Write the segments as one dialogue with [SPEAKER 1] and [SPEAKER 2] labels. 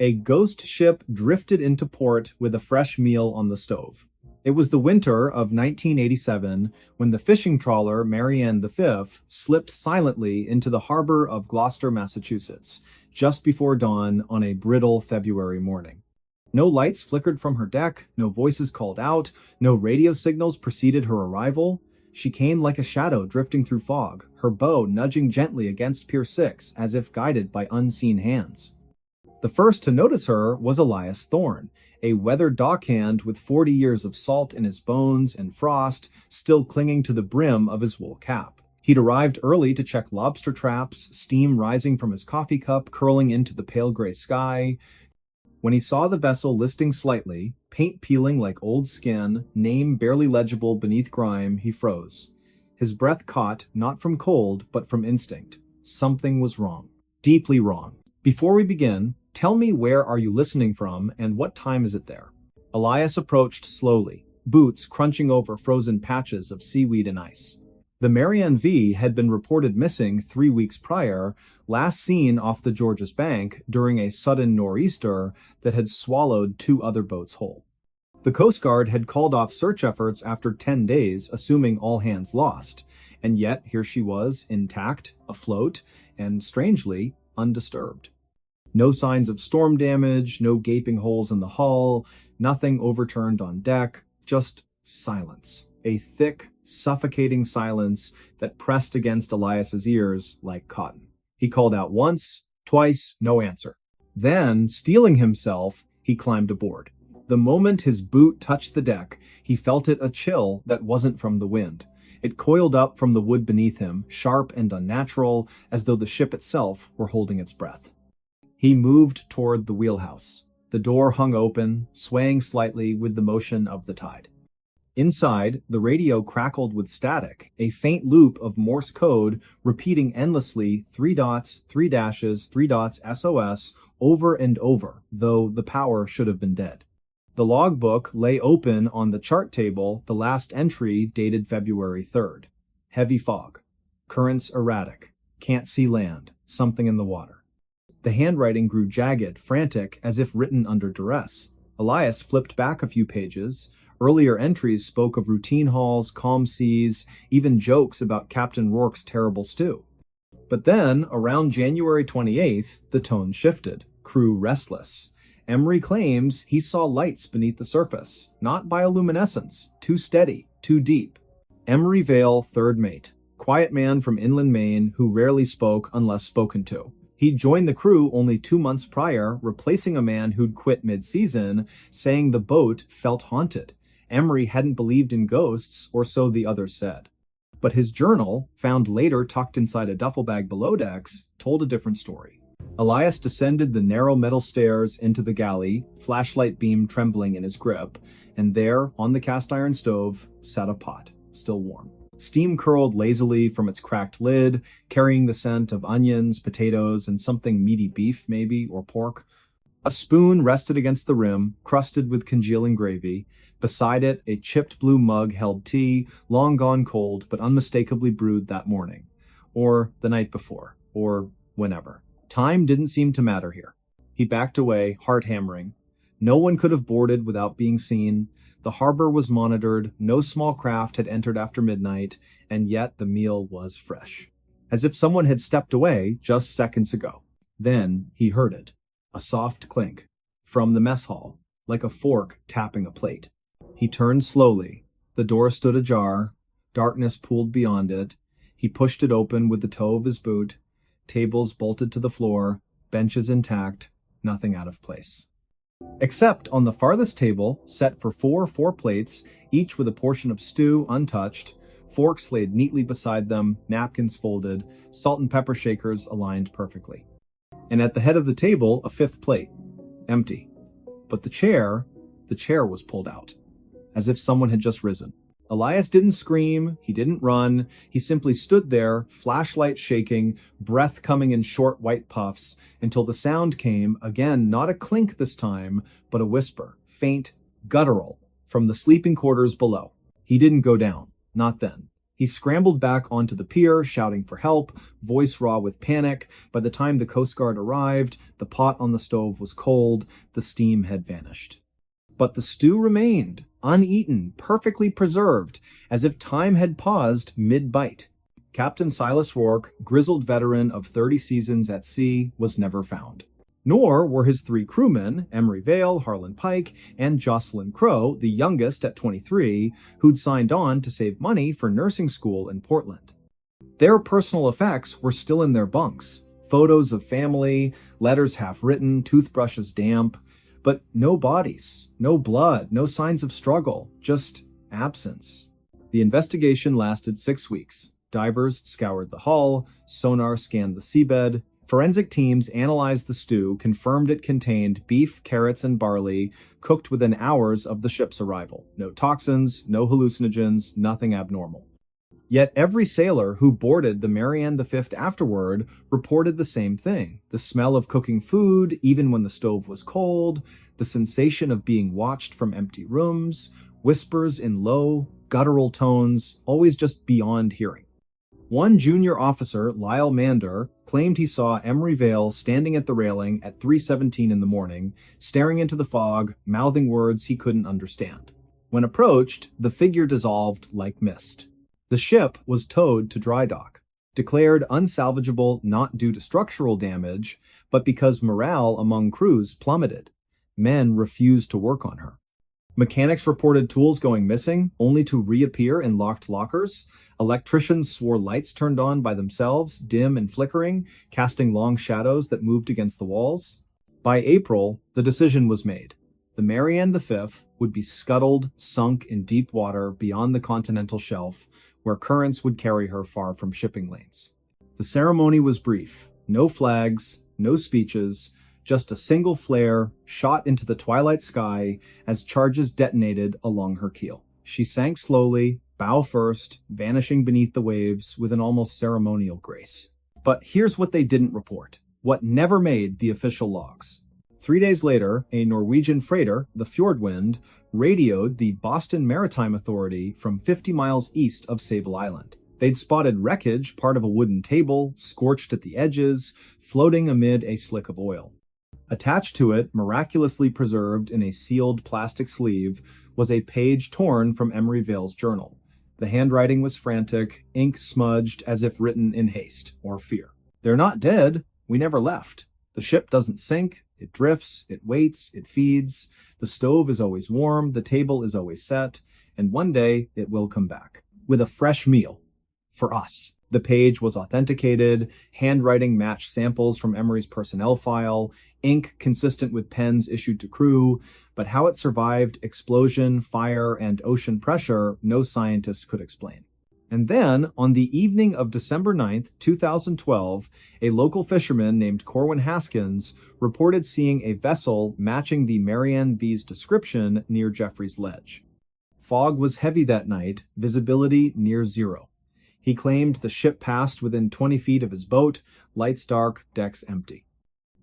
[SPEAKER 1] A ghost ship drifted into port with a fresh meal on the stove. It was the winter of 1987 when the fishing trawler Marianne V slipped silently into the harbor of Gloucester, Massachusetts, just before dawn on a brittle February morning. No lights flickered from her deck, no voices called out, no radio signals preceded her arrival. She came like a shadow drifting through fog, her bow nudging gently against Pier 6 as if guided by unseen hands. The first to notice her was Elias Thorne, a weathered dockhand with 40 years of salt in his bones and frost still clinging to the brim of his wool cap. He'd arrived early to check lobster traps, steam rising from his coffee cup curling into the pale gray sky. When he saw the vessel listing slightly, paint peeling like old skin, name barely legible beneath grime, he froze. His breath caught, not from cold, but from instinct. Something was wrong. Deeply wrong. Before we begin, tell me where are you listening from and what time is it there? Elias approached slowly, boots crunching over frozen patches of seaweed and ice. The Marianne V had been reported missing 3 weeks prior, last seen off the Georges Bank during a sudden nor'easter that had swallowed 2 other boats whole. The Coast Guard had called off search efforts after 10 days, assuming all hands lost, and yet here she was, intact, afloat, and strangely, undisturbed. No signs of storm damage, no gaping holes in the hull, nothing overturned on deck, just silence. A thick, suffocating silence that pressed against Elias's ears like cotton. He called out once, twice, no answer. Then, steeling himself, he climbed aboard. The moment his boot touched the deck, he felt it a chill that wasn't from the wind. It coiled up from the wood beneath him, sharp and unnatural, as though the ship itself were holding its breath. He moved toward the wheelhouse. The door hung open, swaying slightly with the motion of the tide. Inside, the radio crackled with static, a faint loop of Morse code repeating endlessly 3 dots, 3 dashes, 3 dots, SOS, over and over, though the power should have been dead. The logbook lay open on the chart table, the last entry dated February 3rd. Heavy fog. Currents erratic. Can't see land. Something in the water. The handwriting grew jagged, frantic, as if written under duress. Elias flipped back a few pages. Earlier entries spoke of routine hauls, calm seas, even jokes about Captain Rourke's terrible stew. But then, around January 28th, the tone shifted. Crew restless. Emery claims he saw lights beneath the surface, not bioluminescence, too steady, too deep. Emery Vale, third mate, quiet man from inland Maine who rarely spoke unless spoken to. He'd joined the crew only 2 months prior, replacing a man who'd quit mid-season, saying the boat felt haunted. Emery hadn't believed in ghosts, or so the others said. But his journal, found later tucked inside a duffel bag below decks, told a different story. Elias descended the narrow metal stairs into the galley, flashlight beam trembling in his grip, and there, on the cast iron stove, sat a pot, still warm. Steam curled lazily from its cracked lid, carrying the scent of onions, potatoes, and something meaty beef, maybe, or pork. A spoon rested against the rim, crusted with congealing gravy. Beside it, a chipped blue mug held tea, long gone cold, but unmistakably brewed that morning. Or the night before. Or whenever. Time didn't seem to matter here. He backed away, heart hammering. No one could have boarded without being seen. The harbor was monitored, no small craft had entered after midnight, and yet the meal was fresh. As if someone had stepped away just seconds ago. Then he heard it. A soft clink. From the mess hall, like a fork tapping a plate. He turned slowly. The door stood ajar. Darkness pooled beyond it. He pushed it open with the toe of his boot. Tables bolted to the floor. Benches intact. Nothing out of place. Except on the farthest table, set for four plates, each with a portion of stew untouched, forks laid neatly beside them, napkins folded, salt and pepper shakers aligned perfectly. And at the head of the table, a 5th plate. Empty. But the chair was pulled out. As if someone had just risen. Elias didn't scream, he didn't run, he simply stood there, flashlight shaking, breath coming in short white puffs, until the sound came, again not a clink this time, but a whisper, faint, guttural, from the sleeping quarters below. He didn't go down, not then. He scrambled back onto the pier, shouting for help, voice raw with panic. By the time the Coast Guard arrived, the pot on the stove was cold, the steam had vanished. But the stew remained, uneaten, perfectly preserved, as if time had paused mid-bite. Captain Silas Rourke, grizzled veteran of 30 seasons at sea, was never found. Nor were his 3 crewmen, Emery Vale, Harlan Pike, and Jocelyn Crow, the youngest at 23, who'd signed on to save money for nursing school in Portland. Their personal effects were still in their bunks. Photos of family, letters half-written, toothbrushes damp, but no bodies, no blood, no signs of struggle, just absence. The investigation lasted 6 weeks. Divers scoured the hull, sonar scanned the seabed, forensic teams analyzed the stew, confirmed it contained beef, carrots, and barley, cooked within hours of the ship's arrival. No toxins, no hallucinogens, nothing abnormal. Yet every sailor who boarded the Marianne V afterward reported the same thing. The smell of cooking food, even when the stove was cold, the sensation of being watched from empty rooms, whispers in low, guttural tones, always just beyond hearing. One junior officer, Lyle Mander, claimed he saw Emery Vale standing at the railing at 3:17 in the morning, staring into the fog, mouthing words he couldn't understand. When approached, the figure dissolved like mist. The ship was towed to dry dock, declared unsalvageable not due to structural damage, but because morale among crews plummeted. Men refused to work on her. Mechanics reported tools going missing, only to reappear in locked lockers. Electricians swore lights turned on by themselves, dim and flickering, casting long shadows that moved against the walls. By April, the decision was made. The Marianne V would be scuttled, sunk in deep water beyond the continental shelf, where currents would carry her far from shipping lanes. The ceremony was brief. No flags, no speeches, just a single flare shot into the twilight sky as charges detonated along her keel. She sank slowly, bow first, vanishing beneath the waves with an almost ceremonial grace. But here's what they didn't report, what never made the official logs. 3 days later, a Norwegian freighter, the Fjordwind, radioed the Boston Maritime Authority from 50 miles east of Sable Island. They'd spotted wreckage, part of a wooden table, scorched at the edges, floating amid a slick of oil. Attached to it, miraculously preserved in a sealed plastic sleeve, was a page torn from Emery Vale's journal. The handwriting was frantic, ink smudged as if written in haste or fear. "They're not dead. We never left. The ship doesn't sink. It drifts, it waits, it feeds. The stove is always warm, the table is always set, and one day it will come back. With a fresh meal. For us." The page was authenticated, handwriting matched samples from Emery's personnel file, ink consistent with pens issued to crew, but how it survived explosion, fire, and ocean pressure, no scientist could explain. And then, on the evening of December 9th, 2012, a local fisherman named Corwin Haskins reported seeing a vessel matching the Marianne V's description near Jeffrey's Ledge. Fog was heavy that night, visibility near zero. He claimed the ship passed within 20 feet of his boat, lights dark, decks empty.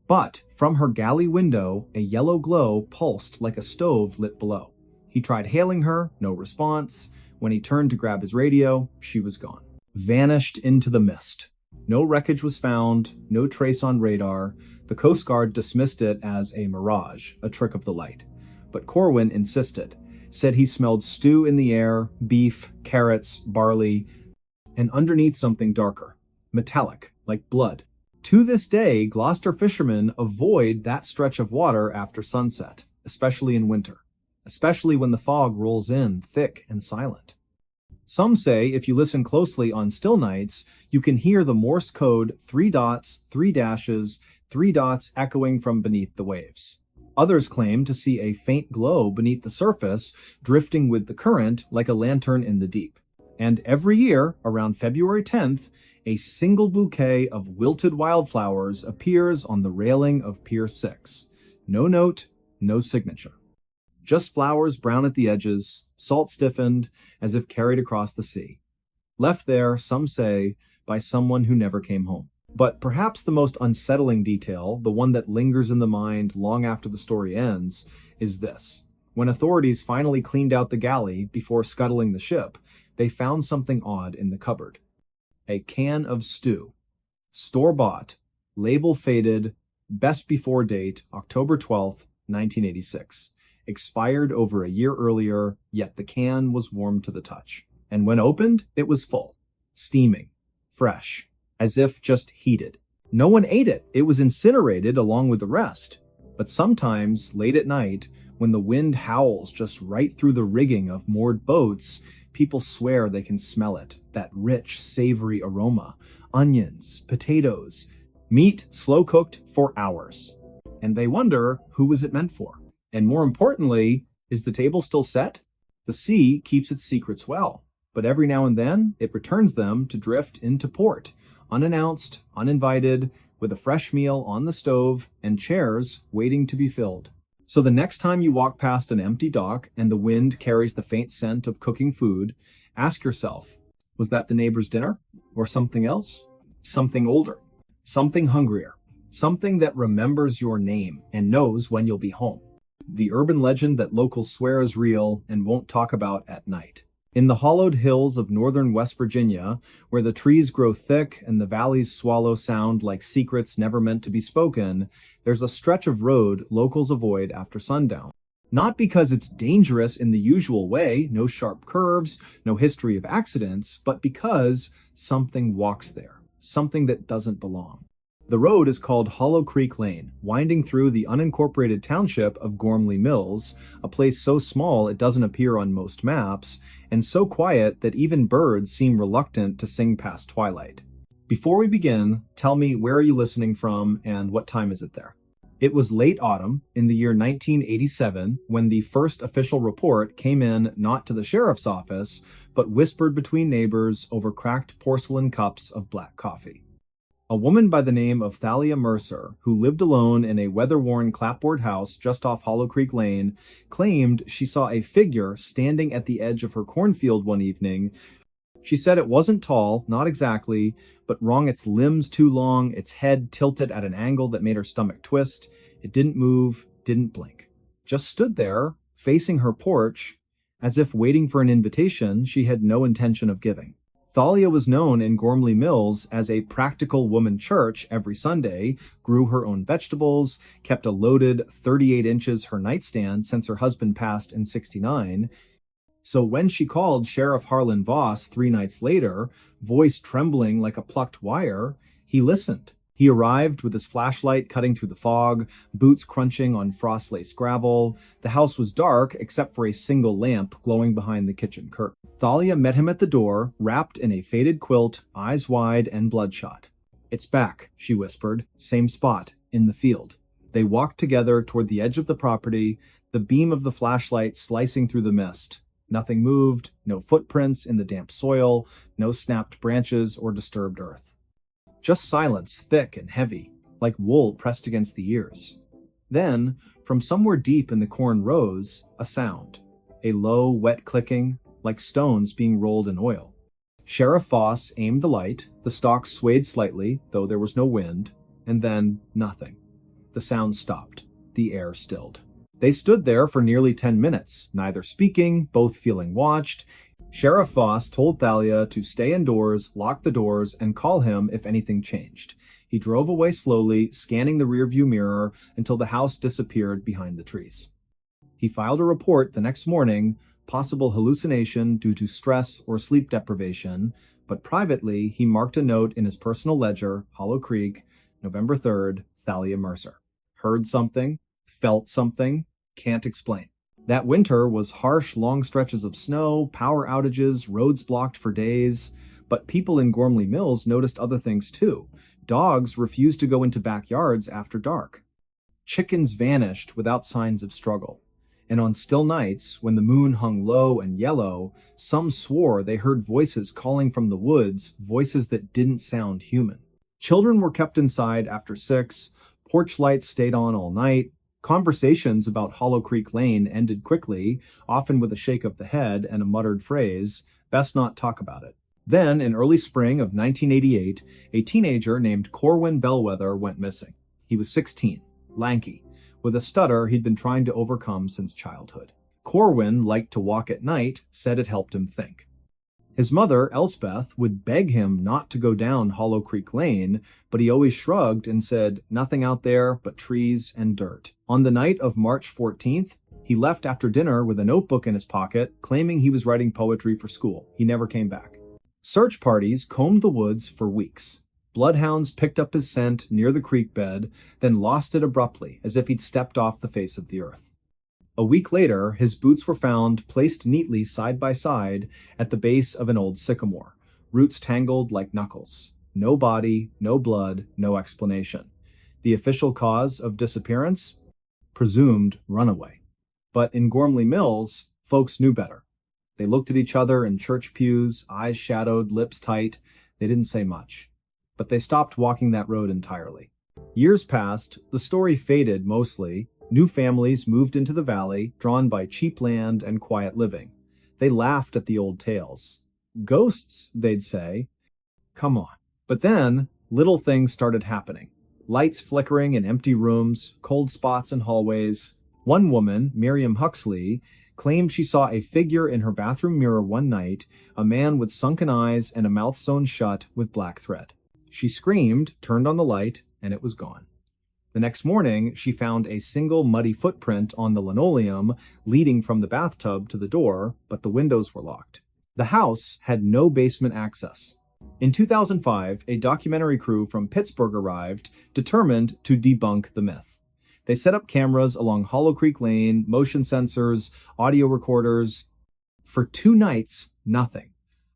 [SPEAKER 1] But from her galley window, a yellow glow pulsed like a stove lit below. He tried hailing her, no response. When he turned to grab his radio, she was gone. Vanished into the mist. No wreckage was found, no trace on radar. The Coast Guard dismissed it as a mirage, a trick of the light. But Corwin insisted, said he smelled stew in the air, beef, carrots, barley, and underneath something darker, metallic, like blood. To this day, Gloucester fishermen avoid that stretch of water after sunset, especially in winter, especially when the fog rolls in thick and silent. Some say if you listen closely on still nights, you can hear the Morse code 3 dots, 3 dashes, 3 dots echoing from beneath the waves. Others claim to see a faint glow beneath the surface, drifting with the current like a lantern in the deep. And every year, around February 10th, a single bouquet of wilted wildflowers appears on the railing of Pier 6. No note, no signature. Just flowers brown at the edges, salt stiffened, as if carried across the sea. Left there, some say, by someone who never came home. But perhaps the most unsettling detail, the one that lingers in the mind long after the story ends, is this. When authorities finally cleaned out the galley before scuttling the ship, they found something odd in the cupboard. A can of stew. Store-bought, label faded, best before date, October 12th, 1986. Expired over a year earlier, yet the can was warm to the touch. And when opened, it was full. Steaming. Fresh. As if just heated. No one ate it. It was incinerated along with the rest. But sometimes, late at night, when the wind howls just right through the rigging of moored boats, people swear they can smell it. That rich, savory aroma. Onions, potatoes, meat slow-cooked for hours. And they wonder, who was it meant for? And more importantly, is the table still set? The sea keeps its secrets well, but every now and then, it returns them to drift into port, unannounced, uninvited, with a fresh meal on the stove and chairs waiting to be filled. So the next time you walk past an empty dock and the wind carries the faint scent of cooking food, ask yourself, was that the neighbor's dinner? Or something else? Something older? Something hungrier? Something that remembers your name and knows when you'll be home? The urban legend that locals swear is real and won't talk about at night. In the hollowed hills of northern West Virginia, where the trees grow thick and the valleys swallow sound like secrets never meant to be spoken, there's a stretch of road locals avoid after sundown. Not because it's dangerous in the usual way, no sharp curves, no history of accidents, but because something walks there, something that doesn't belong. The road is called Hollow Creek Lane, winding through the unincorporated township of Gormley Mills, a place so small it doesn't appear on most maps, and so quiet that even birds seem reluctant to sing past twilight. Before we begin, tell me, where are you listening from and what time is it there? It was late autumn in the year 1987 when the first official report came in not to the sheriff's office, but whispered between neighbors over cracked porcelain cups of black coffee. A woman by the name of Thalia Mercer, who lived alone in a weather-worn clapboard house just off Hollow Creek Lane, claimed she saw a figure standing at the edge of her cornfield one evening. She said it wasn't tall, not exactly, but wrung its limbs too long, its head tilted at an angle that made her stomach twist. It didn't move, didn't blink. Just stood there, facing her porch, as if waiting for an invitation she had no intention of giving. Thalia was known in Gormley Mills as a practical woman church every Sunday, grew her own vegetables, kept a loaded 38 inches her nightstand since her husband passed in '69. So when she called Sheriff Harlan Voss 3 nights later, voice trembling like a plucked wire, he listened. He arrived with his flashlight cutting through the fog, boots crunching on frost-laced gravel. The house was dark except for a single lamp glowing behind the kitchen curtain. Thalia met him at the door, wrapped in a faded quilt, eyes wide and bloodshot. "It's back," she whispered. "Same spot, in the field." They walked together toward the edge of the property, the beam of the flashlight slicing through the mist. Nothing moved, no footprints in the damp soil, no snapped branches or disturbed earth. Just silence, thick and heavy, like wool pressed against the ears. Then, from somewhere deep in the corn rows, a sound. A low, wet clicking, like stones being rolled in oil. Sheriff Voss aimed the light, the stalk swayed slightly, though there was no wind, and then nothing. The sound stopped. The air stilled. They stood there for nearly 10 minutes, neither speaking, both feeling watched. Sheriff Voss told Thalia to stay indoors, lock the doors, and call him if anything changed. He drove away slowly, scanning the rearview mirror until the house disappeared behind the trees. He filed a report the next morning, possible hallucination due to stress or sleep deprivation, but privately he marked a note in his personal ledger, Hollow Creek, November 3rd, Thalia Mercer. Heard something, felt something, can't explain. That winter was harsh, long stretches of snow, power outages, roads blocked for days. But people in Gormley Mills noticed other things too. Dogs refused to go into backyards after dark. Chickens vanished without signs of struggle. And on still nights, when the moon hung low and yellow, some swore they heard voices calling from the woods, voices that didn't sound human. Children were kept inside after 6, porch lights stayed on all night. Conversations about Hollow Creek Lane ended quickly, often with a shake of the head and a muttered phrase, "Best not talk about it." Then, in early spring of 1988, a teenager named Corwin Bellwether went missing. He was 16, lanky, with a stutter he'd been trying to overcome since childhood. Corwin liked to walk at night, said it helped him think. His mother, Elspeth, would beg him not to go down Hollow Creek Lane, but he always shrugged and said, "Nothing out there but trees and dirt." On the night of March 14th, he left after dinner with a notebook in his pocket, claiming he was writing poetry for school. He never came back. Search parties combed the woods for weeks. Bloodhounds picked up his scent near the creek bed, then lost it abruptly, as if he'd stepped off the face of the earth. A week later, his boots were found placed neatly side by side at the base of an old sycamore, roots tangled like knuckles. No body, no blood, no explanation. The official cause of disappearance? Presumed runaway. But in Gormley Mills, folks knew better. They looked at each other in church pews, eyes shadowed, lips tight. They didn't say much. But they stopped walking that road entirely. Years passed, the story faded mostly. New families moved into the valley, drawn by cheap land and quiet living. They laughed at the old tales. Ghosts, they'd say. Come on. But then, little things started happening. Lights flickering in empty rooms, cold spots in hallways. One woman, Miriam Huxley, claimed she saw a figure in her bathroom mirror one night, a man with sunken eyes and a mouth sewn shut with black thread. She screamed, turned on the light, and it was gone. The next morning, she found a single muddy footprint on the linoleum leading from the bathtub to the door, but the windows were locked. The house had no basement access. In 2005, a documentary crew from Pittsburgh arrived, determined to debunk the myth. They set up cameras along Hollow Creek Lane, motion sensors, audio recorders. For 2 nights, nothing.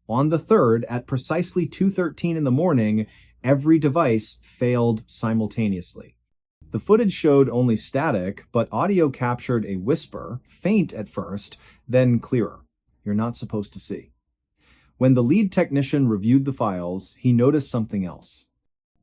[SPEAKER 1] On the third, at precisely 2:13 in the morning, every device failed simultaneously. The footage showed only static, but audio captured a whisper, faint at first, then clearer. You're not supposed to see. When the lead technician reviewed the files, he noticed something else.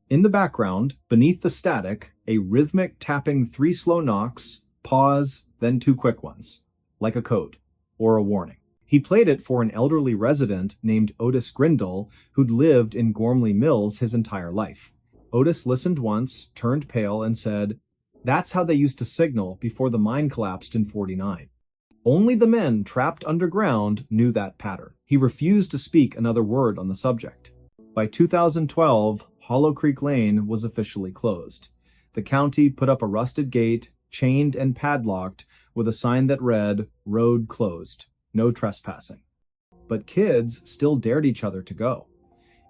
[SPEAKER 1] In the background, beneath the static, a rhythmic tapping 3 slow knocks, pause, then 2 quick ones, like a code or a warning. He played it for an elderly resident named Otis Grindle, who'd lived in Gormley Mills his entire life. Otis listened once, turned pale, and said, "That's how they used to signal before the mine collapsed in '49. Only the men trapped underground knew that pattern." He refused to speak another word on the subject. By 2012, Hollow Creek Lane was officially closed. The county put up a rusted gate, chained and padlocked, with a sign that read, "Road closed, no trespassing." But kids still dared each other to go.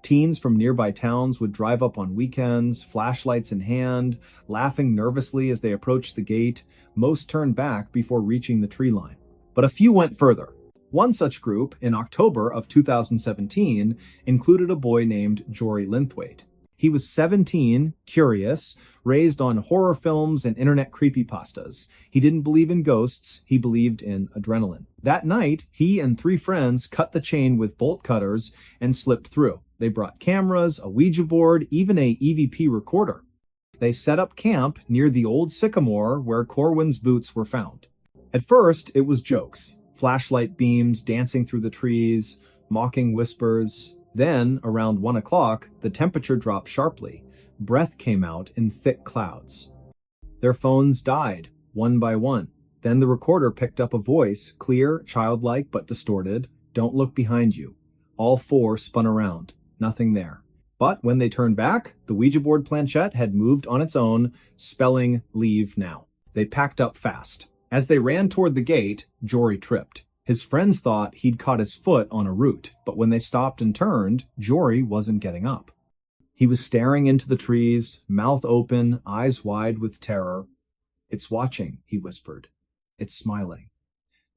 [SPEAKER 1] Teens from nearby towns would drive up on weekends, flashlights in hand, laughing nervously as they approached the gate. Most turned back before reaching the tree line. But a few went further. One such group, in October of 2017, included a boy named Jory Linthwaite. He was 17, curious, raised on horror films and internet creepypastas. He didn't believe in ghosts, he believed in adrenaline. That night, he and 3 friends cut the chain with bolt cutters and slipped through. They brought cameras, a Ouija board, even a EVP recorder. They set up camp near the old sycamore where Corwin's boots were found. At first, it was jokes. Flashlight beams dancing through the trees, mocking whispers. Then, around 1 o'clock, the temperature dropped sharply. Breath came out in thick clouds. Their phones died, one by one. Then the recorder picked up a voice, clear, childlike, but distorted. "Don't look behind you." All 4 spun around. Nothing there. But when they turned back, the Ouija board planchette had moved on its own, spelling "Leave now." They packed up fast. As they ran toward the gate, Jory tripped. His friends thought he'd caught his foot on a root, but when they stopped and turned, Jory wasn't getting up. He was staring into the trees, mouth open, eyes wide with terror. "It's watching," he whispered. "It's smiling."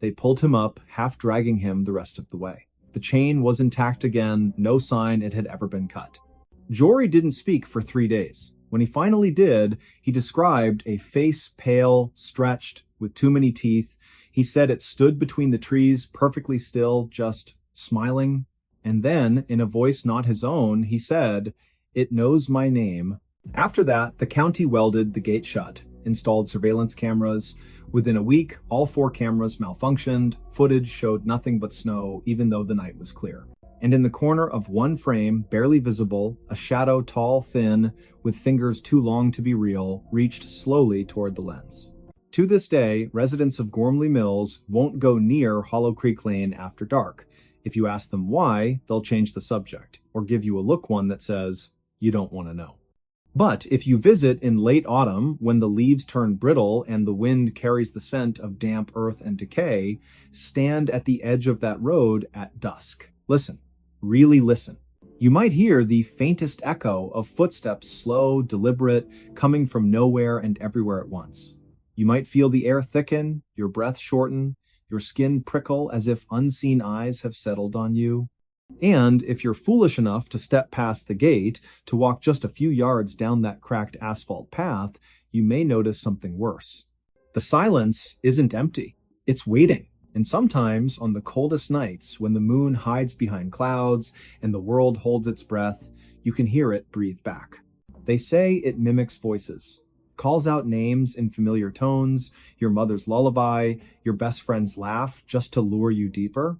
[SPEAKER 1] They pulled him up, half dragging him the rest of the way. The chain was intact again, no sign it had ever been cut. Jory didn't speak for 3 days. When he finally did, he described a face pale, stretched, with too many teeth. He said it stood between the trees, perfectly still, just smiling. And then, in a voice not his own, he said, "It knows my name." After that, the county welded the gate shut, installed surveillance cameras. Within a week, all 4 cameras malfunctioned. Footage showed nothing but snow, even though the night was clear. And in the corner of one frame, barely visible, a shadow tall, thin, with fingers too long to be real, reached slowly toward the lens. To this day, residents of Gormley Mills won't go near Hollow Creek Lane after dark. If you ask them why, they'll change the subject, or give you a look one that says, "You don't want to know." But if you visit in late autumn, when the leaves turn brittle and the wind carries the scent of damp earth and decay, stand at the edge of that road at dusk. Listen, really listen. You might hear the faintest echo of footsteps, slow, deliberate, coming from nowhere and everywhere at once. You might feel the air thicken, your breath shorten, your skin prickle as if unseen eyes have settled on you. And if you're foolish enough to step past the gate, to walk just a few yards down that cracked asphalt path, you may notice something worse. The silence isn't empty. It's waiting. And sometimes, on the coldest nights, when the moon hides behind clouds and the world holds its breath, you can hear it breathe back. They say it mimics voices, calls out names in familiar tones, your mother's lullaby, your best friend's laugh, just to lure you deeper.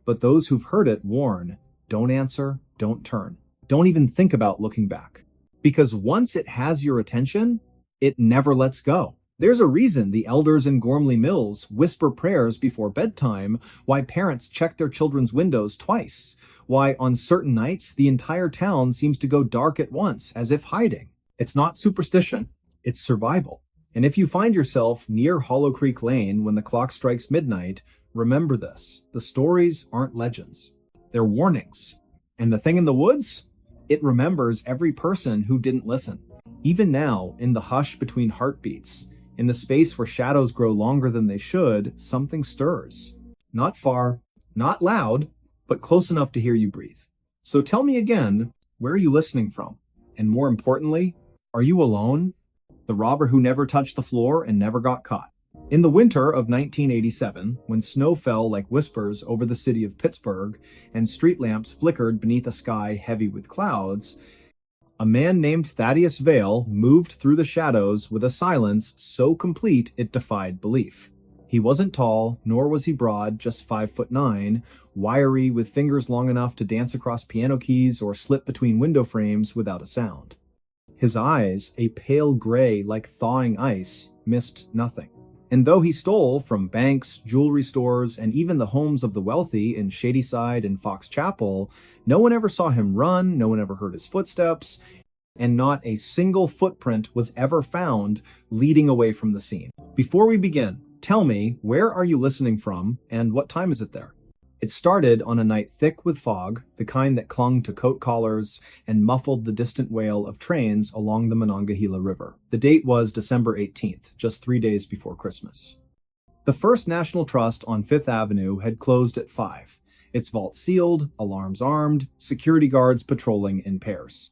[SPEAKER 1] But those who've heard it warn, don't answer, don't turn. Don't even think about looking back. Because once it has your attention, it never lets go. There's a reason the elders in Gormley Mills whisper prayers before bedtime, why parents check their children's windows twice, why on certain nights the entire town seems to go dark at once, as if hiding. It's not superstition, it's survival. And if you find yourself near Hollow Creek Lane when the clock strikes midnight, remember this, the stories aren't legends. They're warnings. And the thing in the woods? It remembers every person who didn't listen. Even now, in the hush between heartbeats, in the space where shadows grow longer than they should, something stirs. Not far, not loud, but close enough to hear you breathe. So tell me again, where are you listening from? And more importantly, are you alone? The robber who never touched the floor and never got caught. In the winter of 1987, when snow fell like whispers over the city of Pittsburgh and street lamps flickered beneath a sky heavy with clouds, a man named Thaddeus Vale moved through the shadows with a silence so complete it defied belief. He wasn't tall, nor was he broad, just 5'9", wiry with fingers long enough to dance across piano keys or slip between window frames without a sound. His eyes, a pale gray like thawing ice, missed nothing. And though he stole from banks, jewelry stores, and even the homes of the wealthy in Shadyside and Fox Chapel, no one ever saw him run, no one ever heard his footsteps, and not a single footprint was ever found leading away from the scene. Before we begin, tell me, where are you listening from, and what time is it there? It started on a night thick with fog, the kind that clung to coat collars and muffled the distant wail of trains along the Monongahela River. The date was December 18th, just 3 days before Christmas. The First National Trust on Fifth Avenue had closed at 5, its vault sealed, alarms armed, security guards patrolling in pairs.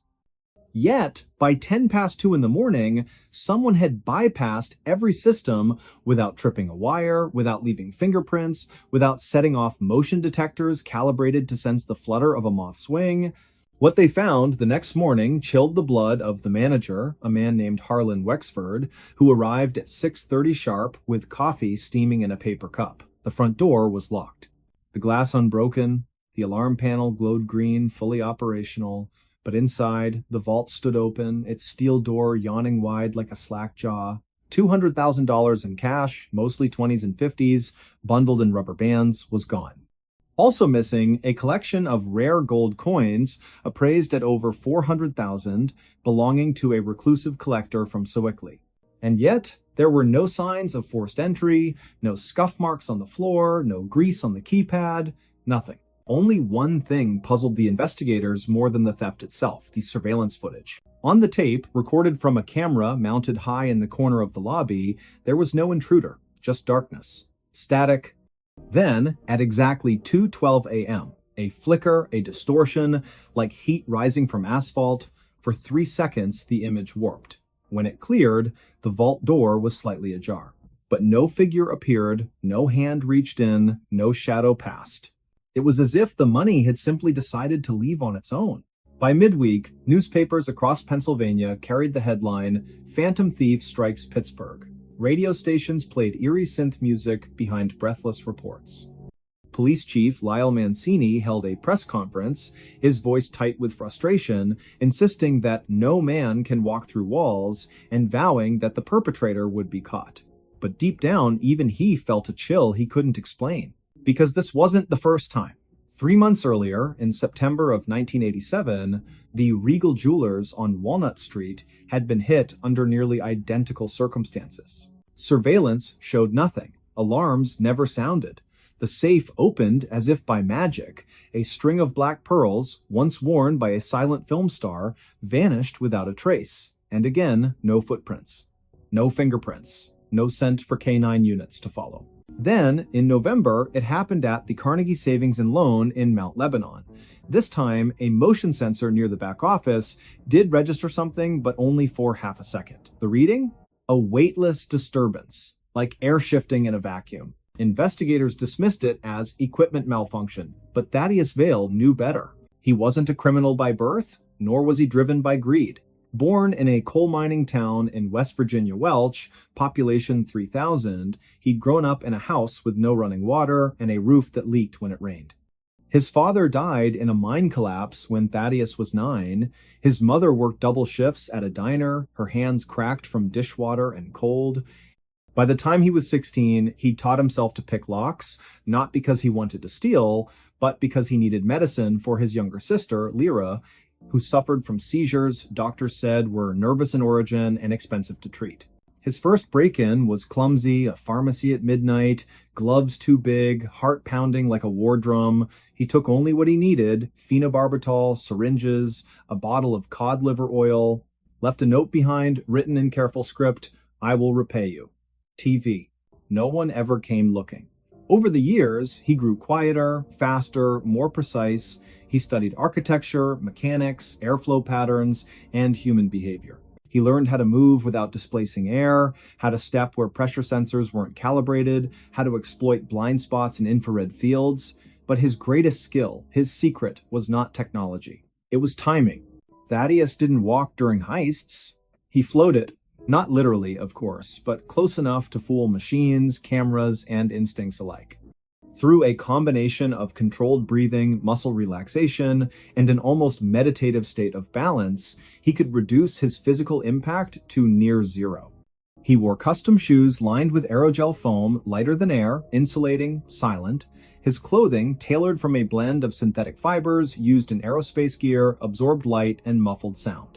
[SPEAKER 1] Yet, by 10 past 2 in the morning, someone had bypassed every system without tripping a wire, without leaving fingerprints, without setting off motion detectors calibrated to sense the flutter of a moth's wing. What they found the next morning chilled the blood of the manager, a man named Harlan Wexford, who arrived at 6:30 sharp with coffee steaming in a paper cup. The front door was locked. The glass unbroken, the alarm panel glowed green, fully operational. But inside, the vault stood open, its steel door yawning wide like a slack jaw. $200,000 in cash, mostly 20s and 50s, bundled in rubber bands, was gone. Also missing, a collection of rare gold coins, appraised at over $400,000, belonging to a reclusive collector from Sewickley. And yet, there were no signs of forced entry, no scuff marks on the floor, no grease on the keypad, nothing. Only one thing puzzled the investigators more than the theft itself, the surveillance footage. On the tape, recorded from a camera mounted high in the corner of the lobby, there was no intruder, just darkness. Static. Then, at exactly 2:12 a.m., a flicker, a distortion, like heat rising from asphalt. For 3 seconds, the image warped. When it cleared, the vault door was slightly ajar. But no figure appeared, no hand reached in, no shadow passed. It was as if the money had simply decided to leave on its own. By midweek, newspapers across Pennsylvania carried the headline, "Phantom Thief Strikes Pittsburgh." Radio stations played eerie synth music behind breathless reports. Police Chief Lyle Mancini held a press conference, his voice tight with frustration, insisting that no man can walk through walls and vowing that the perpetrator would be caught. But deep down, even he felt a chill he couldn't explain. Because this wasn't the first time. 3 months earlier, in September of 1987, the Regal Jewelers on Walnut Street had been hit under nearly identical circumstances. Surveillance showed nothing. Alarms never sounded. The safe opened as if by magic. A string of black pearls, once worn by a silent film star, vanished without a trace. And again, no footprints. No fingerprints. No scent for canine units to follow. Then, in November, it happened at the Carnegie Savings and Loan in Mount Lebanon. This time, a motion sensor near the back office did register something, but only for half a second. The reading? A weightless disturbance, like air shifting in a vacuum. Investigators dismissed it as equipment malfunction, but Thaddeus Vail knew better. He wasn't a criminal by birth, nor was he driven by greed. Born in a coal mining town in West Virginia Welch, population 3,000, he'd grown up in a house with no running water and a roof that leaked when it rained. His father died in a mine collapse when Thaddeus was 9. His mother worked double shifts at a diner, her hands cracked from dishwater and cold. By the time he was 16, he'd taught himself to pick locks, not because he wanted to steal, but because he needed medicine for his younger sister, Lyra, who suffered from seizures doctors said were nervous in origin and expensive to treat. His first break-in was clumsy, a pharmacy at midnight, gloves too big, heart pounding like a war drum. He took only what he needed, phenobarbital, syringes, a bottle of cod liver oil, left a note behind, written in careful script, "I will repay you." TV. No one ever came looking. Over the years, he grew quieter, faster, more precise. He studied architecture, mechanics, airflow patterns, and human behavior. He learned how to move without displacing air, how to step where pressure sensors weren't calibrated, how to exploit blind spots in infrared fields. But his greatest skill, his secret, was not technology. It was timing. Thaddeus didn't walk during heists. He floated. Not literally, of course, but close enough to fool machines, cameras, and instincts alike. Through a combination of controlled breathing, muscle relaxation, and an almost meditative state of balance, he could reduce his physical impact to near zero. He wore custom shoes lined with aerogel foam, lighter than air, insulating, silent. His clothing, tailored from a blend of synthetic fibers used in aerospace gear, absorbed light and muffled sound.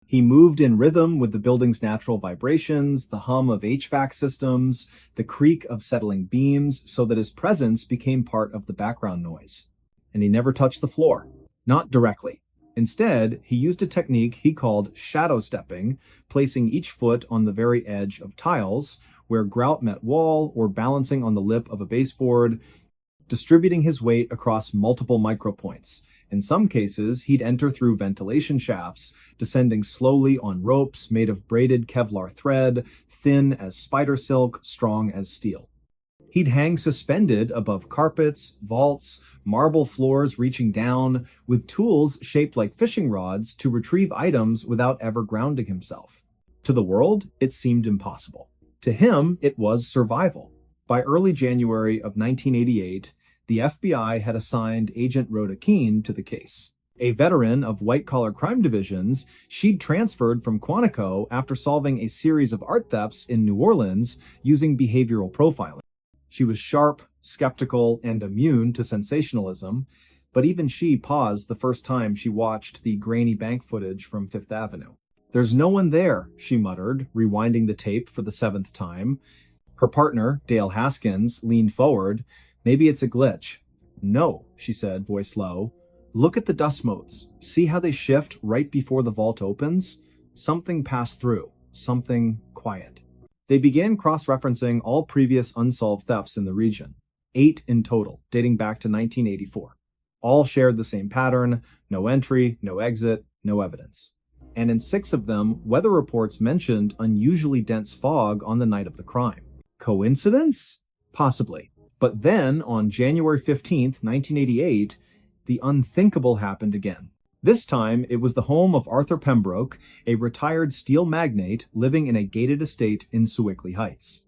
[SPEAKER 1] He moved in rhythm with the building's natural vibrations, the hum of HVAC systems, the creak of settling beams, so that his presence became part of the background noise. And he never touched the floor. Not directly. Instead, he used a technique he called shadow stepping, placing each foot on the very edge of tiles, where grout met wall, or balancing on the lip of a baseboard, distributing his weight across multiple micropoints. In some cases, he'd enter through ventilation shafts, descending slowly on ropes made of braided Kevlar thread, thin as spider silk, strong as steel. He'd hang suspended above carpets, vaults, marble floors reaching down, with tools shaped like fishing rods to retrieve items without ever grounding himself. To the world, it seemed impossible. To him, it was survival. By early January of 1988, the FBI had assigned Agent Rhoda Keene to the case. A veteran of white-collar crime divisions, she'd transferred from Quantico after solving a series of art thefts in New Orleans using behavioral profiling. She was sharp, skeptical, and immune to sensationalism, but even she paused the first time she watched the grainy bank footage from Fifth Avenue. "There's no one there," she muttered, rewinding the tape for the 7th time. Her partner, Dale Haskins, leaned forward. "Maybe it's a glitch." "No," she said, voice low. "Look at the dust motes. See how they shift right before the vault opens? Something passed through. Something quiet." They began cross-referencing all previous unsolved thefts in the region. 8 in total, dating back to 1984. All shared the same pattern: no entry, no exit, no evidence. And in 6 of them, weather reports mentioned unusually dense fog on the night of the crime. Coincidence? Possibly. But then, on January 15th, 1988, the unthinkable happened again. This time, it was the home of Arthur Pembroke, a retired steel magnate living in a gated estate in Sewickley Heights.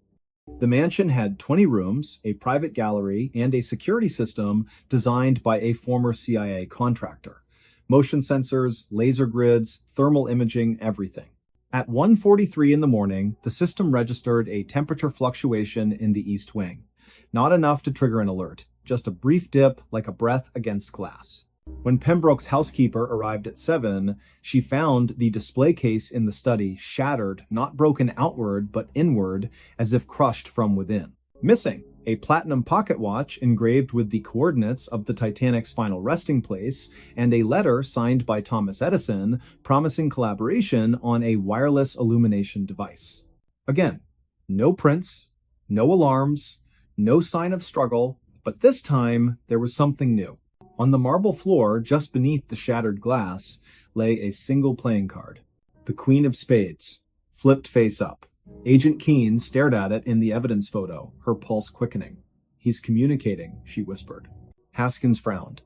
[SPEAKER 1] The mansion had 20 rooms, a private gallery, and a security system designed by a former CIA contractor. Motion sensors, laser grids, thermal imaging, everything. At 1:43 in the morning, the system registered a temperature fluctuation in the east wing. Not enough to trigger an alert, just a brief dip like a breath against glass. When Pembroke's housekeeper arrived at 7, she found the display case in the study shattered, not broken outward, but inward, as if crushed from within. Missing a platinum pocket watch engraved with the coordinates of the Titanic's final resting place, and a letter signed by Thomas Edison promising collaboration on a wireless illumination device. Again, no prints, no alarms, no sign of struggle, but this time there was something new. On the marble floor, just beneath the shattered glass, lay a single playing card. The Queen of Spades, flipped face up. Agent Keene stared at it in the evidence photo, her pulse quickening. "He's communicating," she whispered. Haskins frowned.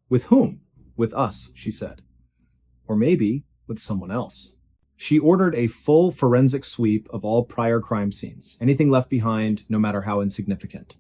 [SPEAKER 1] "With whom?" "With us," she said. "Or maybe with someone else." She ordered a full forensic sweep of all prior crime scenes, anything left behind, no matter how insignificant.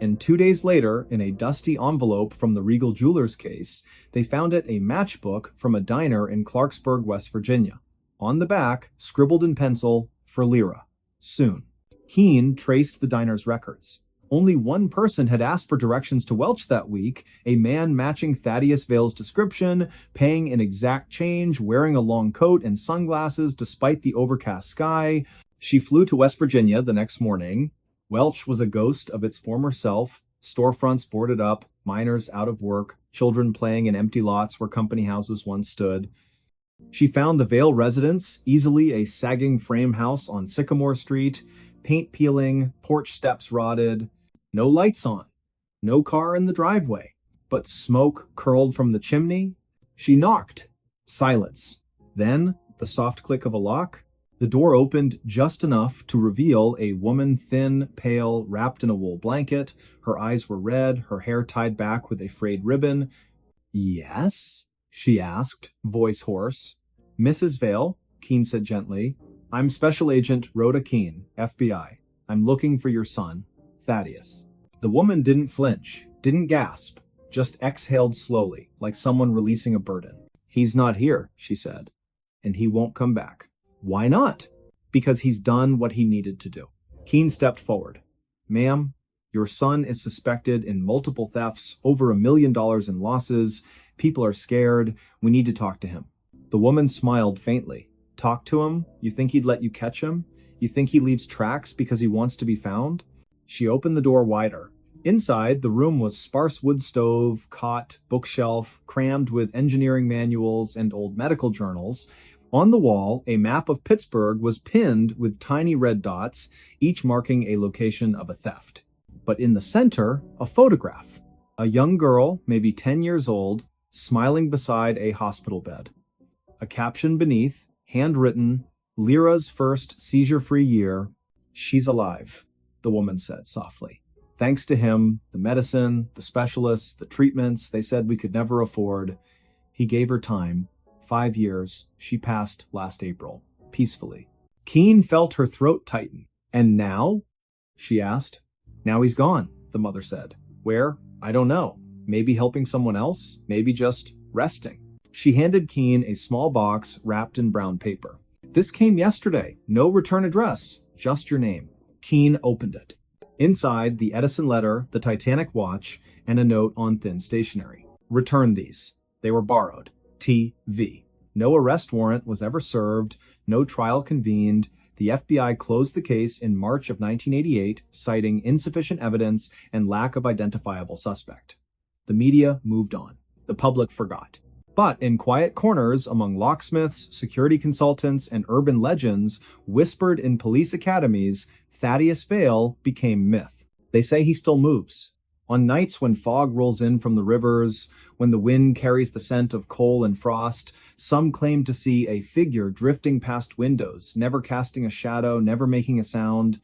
[SPEAKER 1] And 2 days later, in a dusty envelope from the Regal Jewelers case, they found it a matchbook from a diner in Clarksburg, West Virginia. On the back, scribbled in pencil, "For Lyra. Soon." Keene traced the diner's records. Only one person had asked for directions to Welch that week, a man matching Thaddeus Vale's description, paying in exact change, wearing a long coat and sunglasses despite the overcast sky. She flew to West Virginia the next morning. Welch was a ghost of its former self, storefronts boarded up, miners out of work, children playing in empty lots where company houses once stood. She found the Vale residence, easily a sagging frame house on Sycamore Street, paint peeling, porch steps rotted, no lights on, no car in the driveway, but smoke curled from the chimney. She knocked. Silence. Then, the soft click of a lock. The door opened just enough to reveal a woman, thin, pale, wrapped in a wool blanket. Her eyes were red, her hair tied back with a frayed ribbon. "Yes?" she asked, voice hoarse. "Mrs. Vale," Keene said gently. "I'm Special Agent Rhoda Keene, FBI. I'm looking for your son, Thaddeus." The woman didn't flinch, didn't gasp, just exhaled slowly, like someone releasing a burden. "He's not here," she said, "and he won't come back." "Why not?" "Because he's done what he needed to do." Keene stepped forward. "Ma'am, your son is suspected in multiple thefts, over $1 million in losses. People are scared. We need to talk to him." The woman smiled faintly. "Talk to him? You think he'd let you catch him? You think he leaves tracks because he wants to be found?" She opened the door wider. Inside, the room was sparse wood stove, cot, bookshelf, crammed with engineering manuals and old medical journals. On the wall, a map of Pittsburgh was pinned with tiny red dots, each marking a location of a theft. But in the center, a photograph. A young girl, maybe 10 years old, smiling beside a hospital bed. A caption beneath, handwritten, "Lyra's first seizure-free year. She's alive," the woman said softly. "Thanks to him, the medicine, the specialists, the treatments they said we could never afford. He gave her time. 5 years. She passed last April. Peacefully." Keene felt her throat tighten. "And now?" she asked. "Now he's gone," the mother said. "Where? I don't know. Maybe helping someone else. Maybe just resting." She handed Keene a small box wrapped in brown paper. "This came yesterday. No return address. Just your name." Keene opened it. Inside, the Edison letter, the Titanic watch, and a note on thin stationery. "Return these. They were borrowed. T.V." No arrest warrant was ever served, no trial convened. The FBI closed the case in March of 1988, citing insufficient evidence and lack of identifiable suspect. The media moved on. The public forgot. But in quiet corners among locksmiths, security consultants, and urban legends whispered in police academies, Thaddeus Vale became myth. They say he still moves. On nights when fog rolls in from the rivers, when the wind carries the scent of coal and frost, some claim to see a figure drifting past windows, never casting a shadow, never making a sound.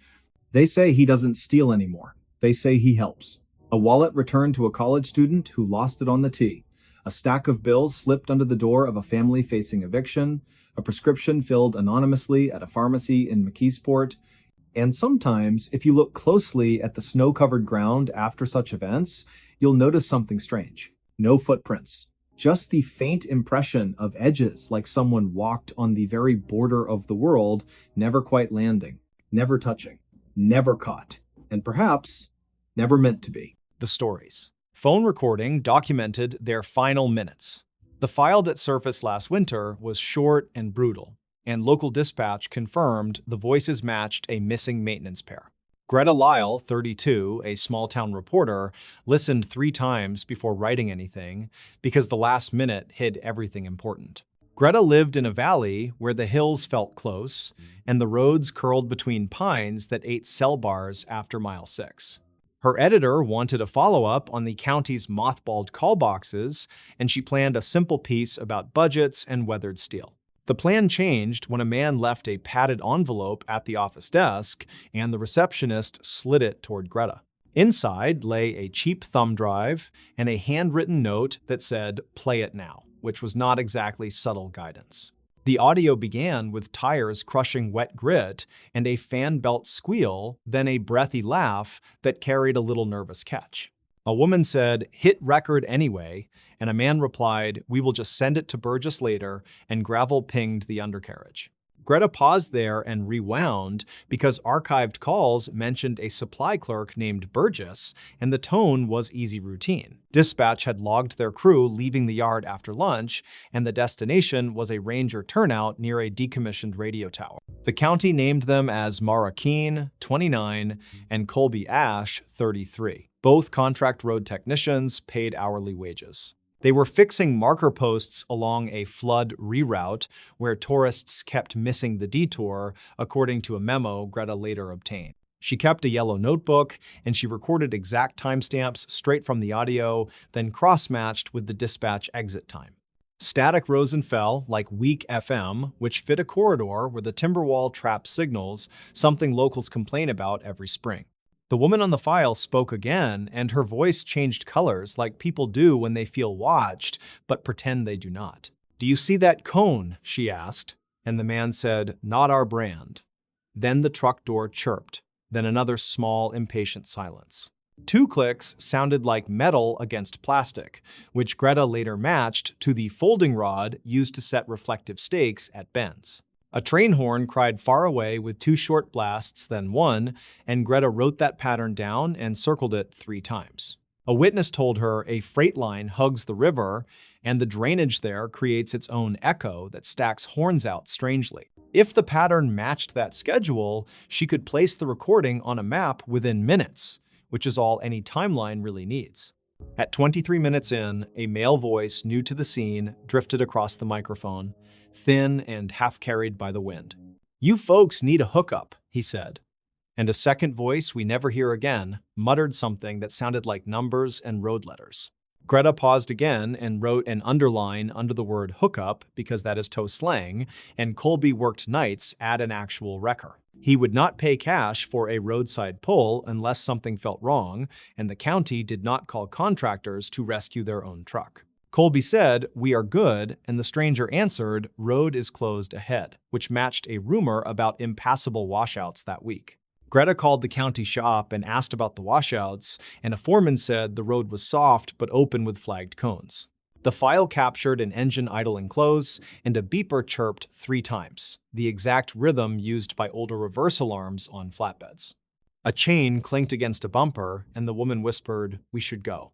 [SPEAKER 1] They say he doesn't steal anymore. They say he helps. A wallet returned to a college student who lost it on the T. A stack of bills slipped under the door of a family facing eviction. A prescription filled anonymously at a pharmacy in McKeesport. And sometimes, if you look closely at the snow-covered ground after such events, you'll notice something strange. No footprints. Just the faint impression of edges like someone walked on the very border of the world, never quite landing, never touching, never caught, and perhaps never meant to be. The stories. Phone recording documented their final minutes. The file that surfaced last winter was short and brutal, and local dispatch confirmed the voices matched a missing maintenance pair. Greta Lyle, 32, a small-town reporter, listened 3 times before writing anything because the last minute hid everything important. Greta lived in a valley where the hills felt close and the roads curled between pines that ate cell bars after mile 6. Her editor wanted a follow-up on the county's mothballed call boxes, and she planned a simple piece about budgets and weathered steel. The plan changed when a man left a padded envelope at the office desk, and the receptionist slid it toward Greta. Inside lay a cheap thumb drive and a handwritten note that said, "Play it now," which was not exactly subtle guidance. The audio began with tires crushing wet grit and a fan belt squeal, then a breathy laugh that carried a little nervous catch. A woman said, "Hit record anyway," and a man replied, "We will just send it to Burgess later," and gravel pinged the undercarriage. Greta paused there and rewound because archived calls mentioned a supply clerk named Burgess, and the tone was easy routine. Dispatch had logged their crew leaving the yard after lunch, and the destination was a ranger turnout near a decommissioned radio tower. The county named them as Mara Keene, 29, and Colby Ash, 33. Both contract road technicians paid hourly wages. They were fixing marker posts along a flood reroute where tourists kept missing the detour, according to a memo Greta later obtained. She kept a yellow notebook, and she recorded exact timestamps straight from the audio, then cross-matched with the dispatch exit time. Static rose and fell like weak FM, which fit a corridor where the timber wall trapped signals, something locals complain about every spring. The woman on the file spoke again, and her voice changed colors like people do when they feel watched, but pretend they do not. "Do you see that cone?" she asked, and the man said, "Not our brand." Then the truck door chirped, then another small, impatient silence. 2 clicks sounded like metal against plastic, which Greta later matched to the folding rod used to set reflective stakes at bends. A train horn cried far away with 2 short blasts, then 1, and Greta wrote that pattern down and circled it 3 times. A witness told her a freight line hugs the river, and the drainage there creates its own echo that stacks horns out strangely. If the pattern matched that schedule, she could place the recording on a map within minutes, which is all any timeline really needs. At 23 minutes in, a male voice new to the scene drifted across the microphone, thin and half-carried by the wind. "You folks need a hookup," he said. And a second voice we never hear again muttered something that sounded like numbers and road letters. Greta paused again and wrote an underline under the word hookup because that is tow slang, and Colby worked nights at an actual wrecker. He would not pay cash for a roadside pull unless something felt wrong, and the county did not call contractors to rescue their own truck. Colby said, "We are good," and the stranger answered, "Road is closed ahead," which matched a rumor about impassable washouts that week. Greta called the county shop and asked about the washouts, and a foreman said the road was soft but open with flagged cones. The file captured an engine idling close, and a beeper chirped 3 times, the exact rhythm used by older reverse alarms on flatbeds. A chain clinked against a bumper, and the woman whispered, "We should go."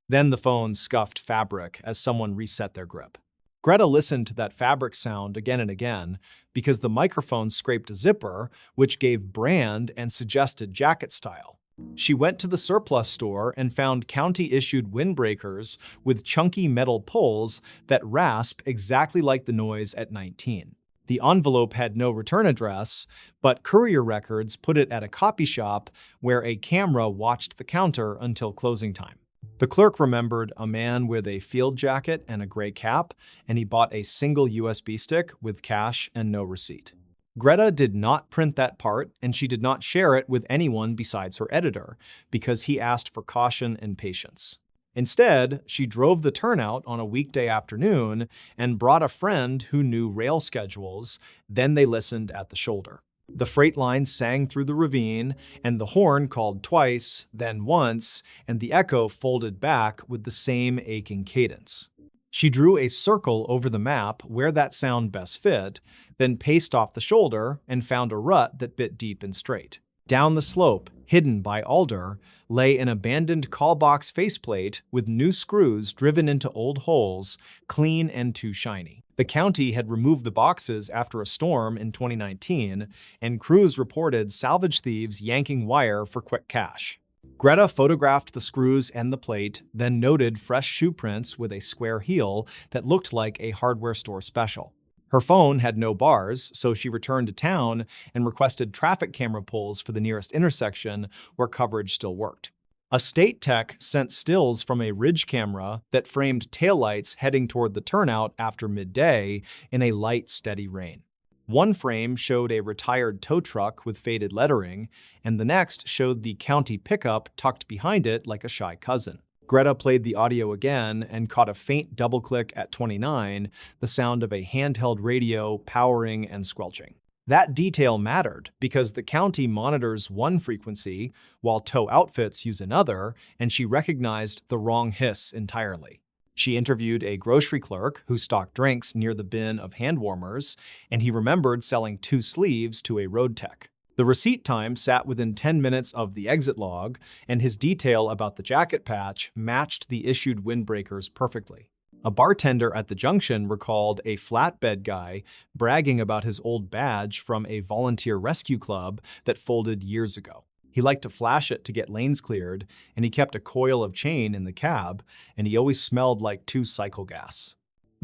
[SPEAKER 1] Then the phone scuffed fabric as someone reset their grip. Greta listened to that fabric sound again and again because the microphone scraped a zipper, which gave brand and suggested jacket style. She went to the surplus store and found county-issued windbreakers with chunky metal pulls that rasp exactly like the noise at 19. The envelope had no return address, but courier records put it at a copy shop where a camera watched the counter until closing time. The clerk remembered a man with a field jacket and a gray cap, and he bought a single USB stick with cash and no receipt. Greta did not print that part, and she did not share it with anyone besides her editor, because he asked for caution and patience. Instead, she drove the turnout on a weekday afternoon and brought a friend who knew rail schedules, then they listened at the shoulder. The freight line sang through the ravine, and the horn called twice, then once, and the echo folded back with the same aching cadence. She drew a circle over the map where that sound best fit, then paced off the shoulder and found a rut that bit deep and straight. Down the slope, hidden by alder, lay an abandoned call box faceplate with new screws driven into old holes, clean and too shiny. The county had removed the boxes after a storm in 2019, and crews reported salvage thieves yanking wire for quick cash. Greta photographed the screws and the plate, then noted fresh shoe prints with a square heel that looked like a hardware store special. Her phone had no bars, so she returned to town and requested traffic camera pulls for the nearest intersection where coverage still worked. A state tech sent stills from a ridge camera that framed taillights heading toward the turnout after midday in a light, steady rain. One frame showed a retired tow truck with faded lettering, and the next showed the county pickup tucked behind it like a shy cousin. Greta played the audio again and caught a faint double click at 29, the sound of a handheld radio powering and squelching. That detail mattered because the county monitors one frequency while tow outfits use another, and she recognized the wrong hiss entirely. She interviewed a grocery clerk who stocked drinks near the bin of hand warmers, and he remembered selling 2 sleeves to a road tech. The receipt time sat within 10 minutes of the exit log, and his detail about the jacket patch matched the issued windbreakers perfectly. A bartender at the junction recalled a flatbed guy bragging about his old badge from a volunteer rescue club that folded years ago. He liked to flash it to get lanes cleared, and he kept a coil of chain in the cab, and he always smelled like 2 cycle gas.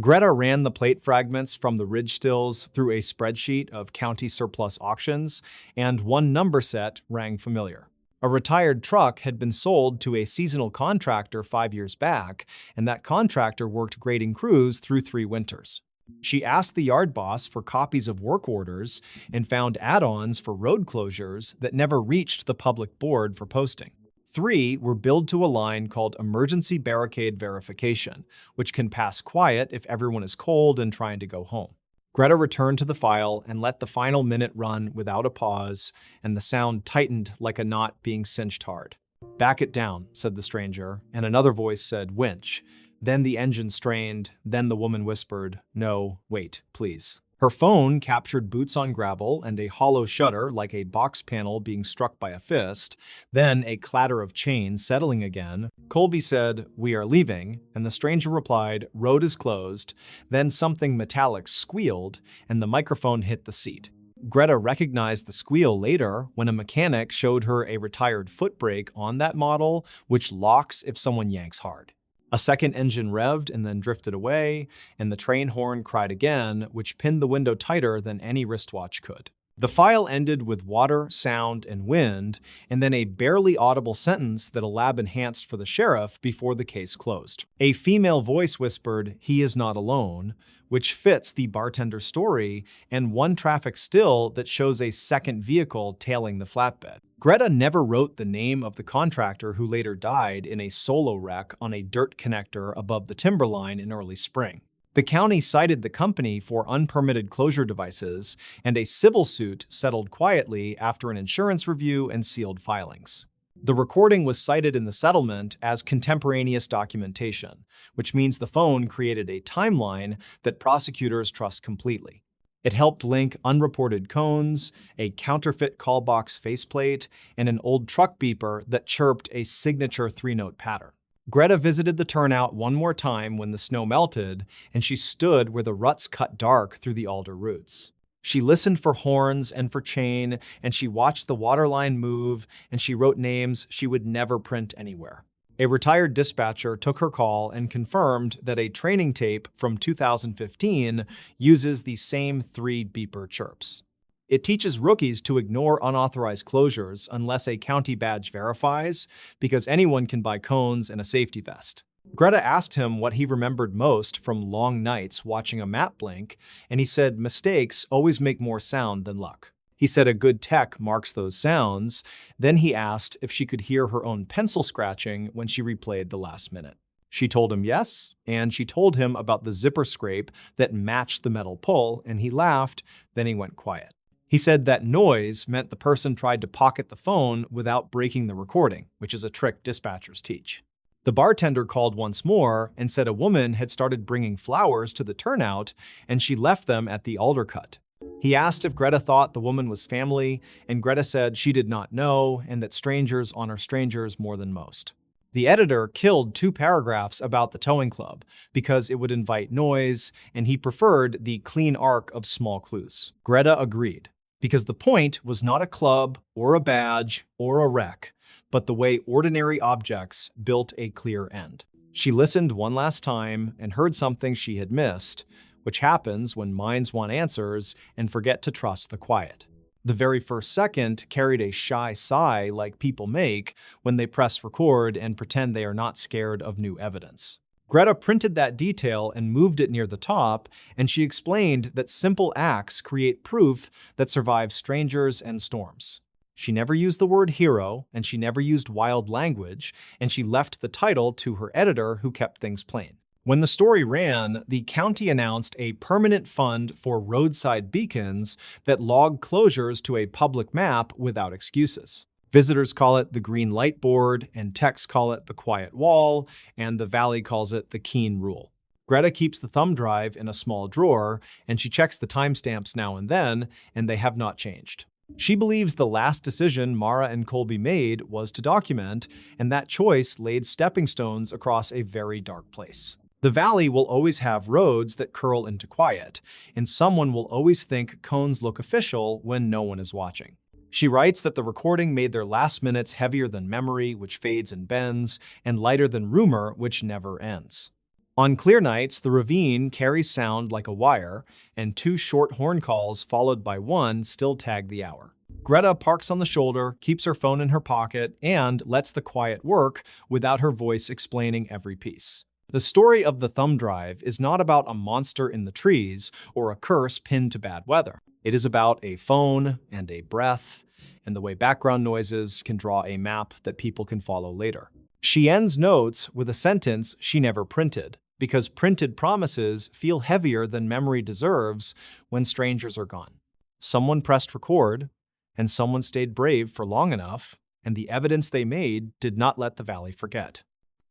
[SPEAKER 1] Greta ran the plate fragments from the ridge stills through a spreadsheet of county surplus auctions, and one number set rang familiar. A retired truck had been sold to a seasonal contractor 5 years back, and that contractor worked grading crews through 3 winters. She asked the yard boss for copies of work orders and found add-ons for road closures that never reached the public board for posting. 3 were billed to a line called Emergency Barricade Verification, which can pass quiet if everyone is cold and trying to go home. Greta returned to the file and let the final minute run without a pause, and the sound tightened like a knot being cinched hard. "Back it down," said the stranger, and another voice said, "Winch." Then the engine strained, then the woman whispered, "No, wait, please." Her phone captured boots on gravel and a hollow shutter like a box panel being struck by a fist, then a clatter of chain settling again. Colby said, "We are leaving," and the stranger replied, "Road is closed." Then something metallic squealed, and the microphone hit the seat. Greta recognized the squeal later when a mechanic showed her a retired foot brake on that model, which locks if someone yanks hard. A second engine revved and then drifted away, and the train horn cried again, which pinned the window tighter than any wristwatch could. The file ended with water, sound, and wind, and then a barely audible sentence that a lab enhanced for the sheriff before the case closed. A female voice whispered, "He is not alone," which fits the bartender's story, and one traffic still that shows a second vehicle tailing the flatbed. Greta never wrote the name of the contractor who later died in a solo wreck on a dirt connector above the timberline in early spring. The county cited the company for unpermitted closure devices, and a civil suit settled quietly after an insurance review and sealed filings. The recording was cited in the settlement as contemporaneous documentation, which means the phone created a timeline that prosecutors trust completely. It helped link unreported cones, a counterfeit callbox faceplate, and an old truck beeper that chirped a signature 3-note pattern. Greta visited the turnout one more time when the snow melted, and she stood where the ruts cut dark through the alder roots. She listened for horns and for chain, and she watched the waterline move, and she wrote names she would never print anywhere. A retired dispatcher took her call and confirmed that a training tape from 2015 uses the same 3 beeper chirps. It teaches rookies to ignore unauthorized closures unless a county badge verifies, because anyone can buy cones and a safety vest. Greta asked him what he remembered most from long nights watching a map blink, and he said mistakes always make more sound than luck. He said a good tech marks those sounds. Then he asked if she could hear her own pencil scratching when she replayed the last minute. She told him yes, and she told him about the zipper scrape that matched the metal pull, and he laughed, then he went quiet. He said that noise meant the person tried to pocket the phone without breaking the recording, which is a trick dispatchers teach. The bartender called once more and said a woman had started bringing flowers to the turnout, and she left them at the alder cut.
[SPEAKER 2] He asked if Greta thought the woman was family, and Greta said she did not know and that strangers honor strangers more than most. The editor killed 2 paragraphs about the towing club because it would invite noise, and he preferred the clean arc of small clues. Greta agreed, because the point was not a club or a badge or a wreck, but the way ordinary objects built a clear end. She listened one last time and heard something she had missed, which happens when minds want answers and forget to trust the quiet. The very first second carried a shy sigh like people make when they press record and pretend they are not scared of new evidence. Greta printed that detail and moved it near the top, and she explained that simple acts create proof that survives strangers and storms. She never used the word hero, and she never used wild language, and she left the title to her editor, who kept things plain. When the story ran, the county announced a permanent fund for roadside beacons that log closures to a public map without excuses. Visitors call it the green light board, and techs call it the quiet wall, and the valley calls it the keen rule. Greta keeps the thumb drive in a small drawer, and she checks the timestamps now and then, and they have not changed. She believes the last decision Mara and Colby made was to document, and that choice laid stepping stones across a very dark place. The valley will always have roads that curl into quiet, and someone will always think cones look official when no one is watching. She writes that the recording made their last minutes heavier than memory, which fades and bends, and lighter than rumor, which never ends. On clear nights, the ravine carries sound like a wire, and 2 short horn calls followed by 1 still tag the hour. Greta parks on the shoulder, keeps her phone in her pocket, and lets the quiet work without her voice explaining every piece. The story of the thumb drive is not about a monster in the trees or a curse pinned to bad weather. It is about a phone and a breath, and the way background noises can draw a map that people can follow later. She ends notes with a sentence she never printed, because printed promises feel heavier than memory deserves when strangers are gone. Someone pressed record, and someone stayed brave for long enough, and the evidence they made did not let the valley forget.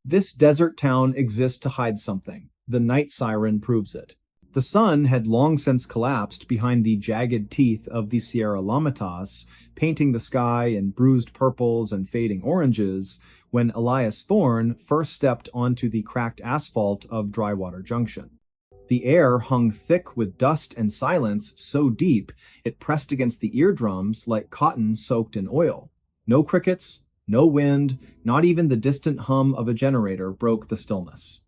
[SPEAKER 1] This desert town exists to hide something. The night siren proves it. The sun had long since collapsed behind the jagged teeth of the Sierra Lamitas, painting the sky in bruised purples and fading oranges, when Elias Thorne first stepped onto the cracked asphalt of Drywater Junction. The air hung thick with dust and silence so deep it pressed against the eardrums like cotton soaked in oil. No crickets, no wind, not even the distant hum of a generator broke the stillness.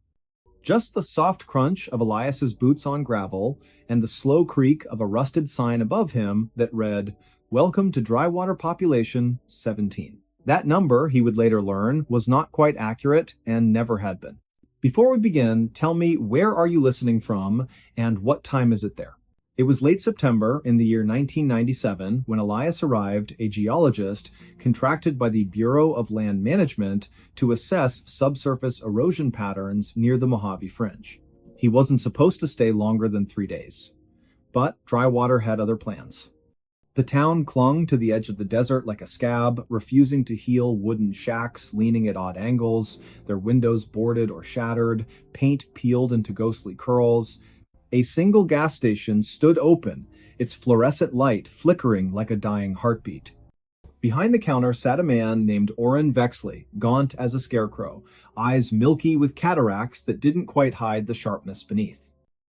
[SPEAKER 1] Just the soft crunch of Elias's boots on gravel and the slow creak of a rusted sign above him that read, "Welcome to Drywater Population 17." That number, he would later learn, was not quite accurate and never had been. Before we begin, tell me, where are you listening from and what time is it there? It was late September in the year 1997 when Elias arrived, a geologist contracted by the Bureau of Land Management to assess subsurface erosion patterns near the Mojave Fringe. He wasn't supposed to stay longer than 3 days. But Drywater had other plans. The town clung to the edge of the desert like a scab, refusing to heal wooden shacks leaning at odd angles, their windows boarded or shattered, paint peeled into ghostly curls. A single gas station stood open, its fluorescent light flickering like a dying heartbeat. Behind the counter sat a man named Orrin Vexley, gaunt as a scarecrow, eyes milky with cataracts that didn't quite hide the sharpness beneath.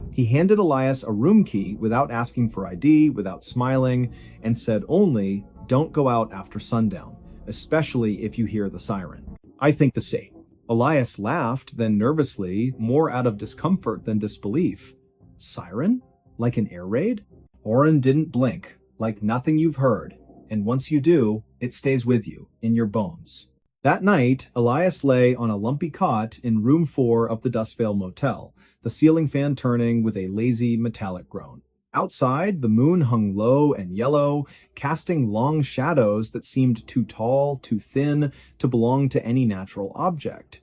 [SPEAKER 1] He handed Elias a room key without asking for ID, without smiling, and said only, "Don't go out after sundown, especially if you hear the siren." "I think the same." Elias laughed, then nervously, more out of discomfort than disbelief. "Siren? Like an air raid?" Orrin didn't blink, "Like nothing you've heard. And once you do, it stays with you, in your bones." That night, Elias lay on a lumpy cot in room 4 of the Dustvale Motel, the ceiling fan turning with a lazy, metallic groan. Outside, the moon hung low and yellow, casting long shadows that seemed too tall, too thin, to belong to any natural object.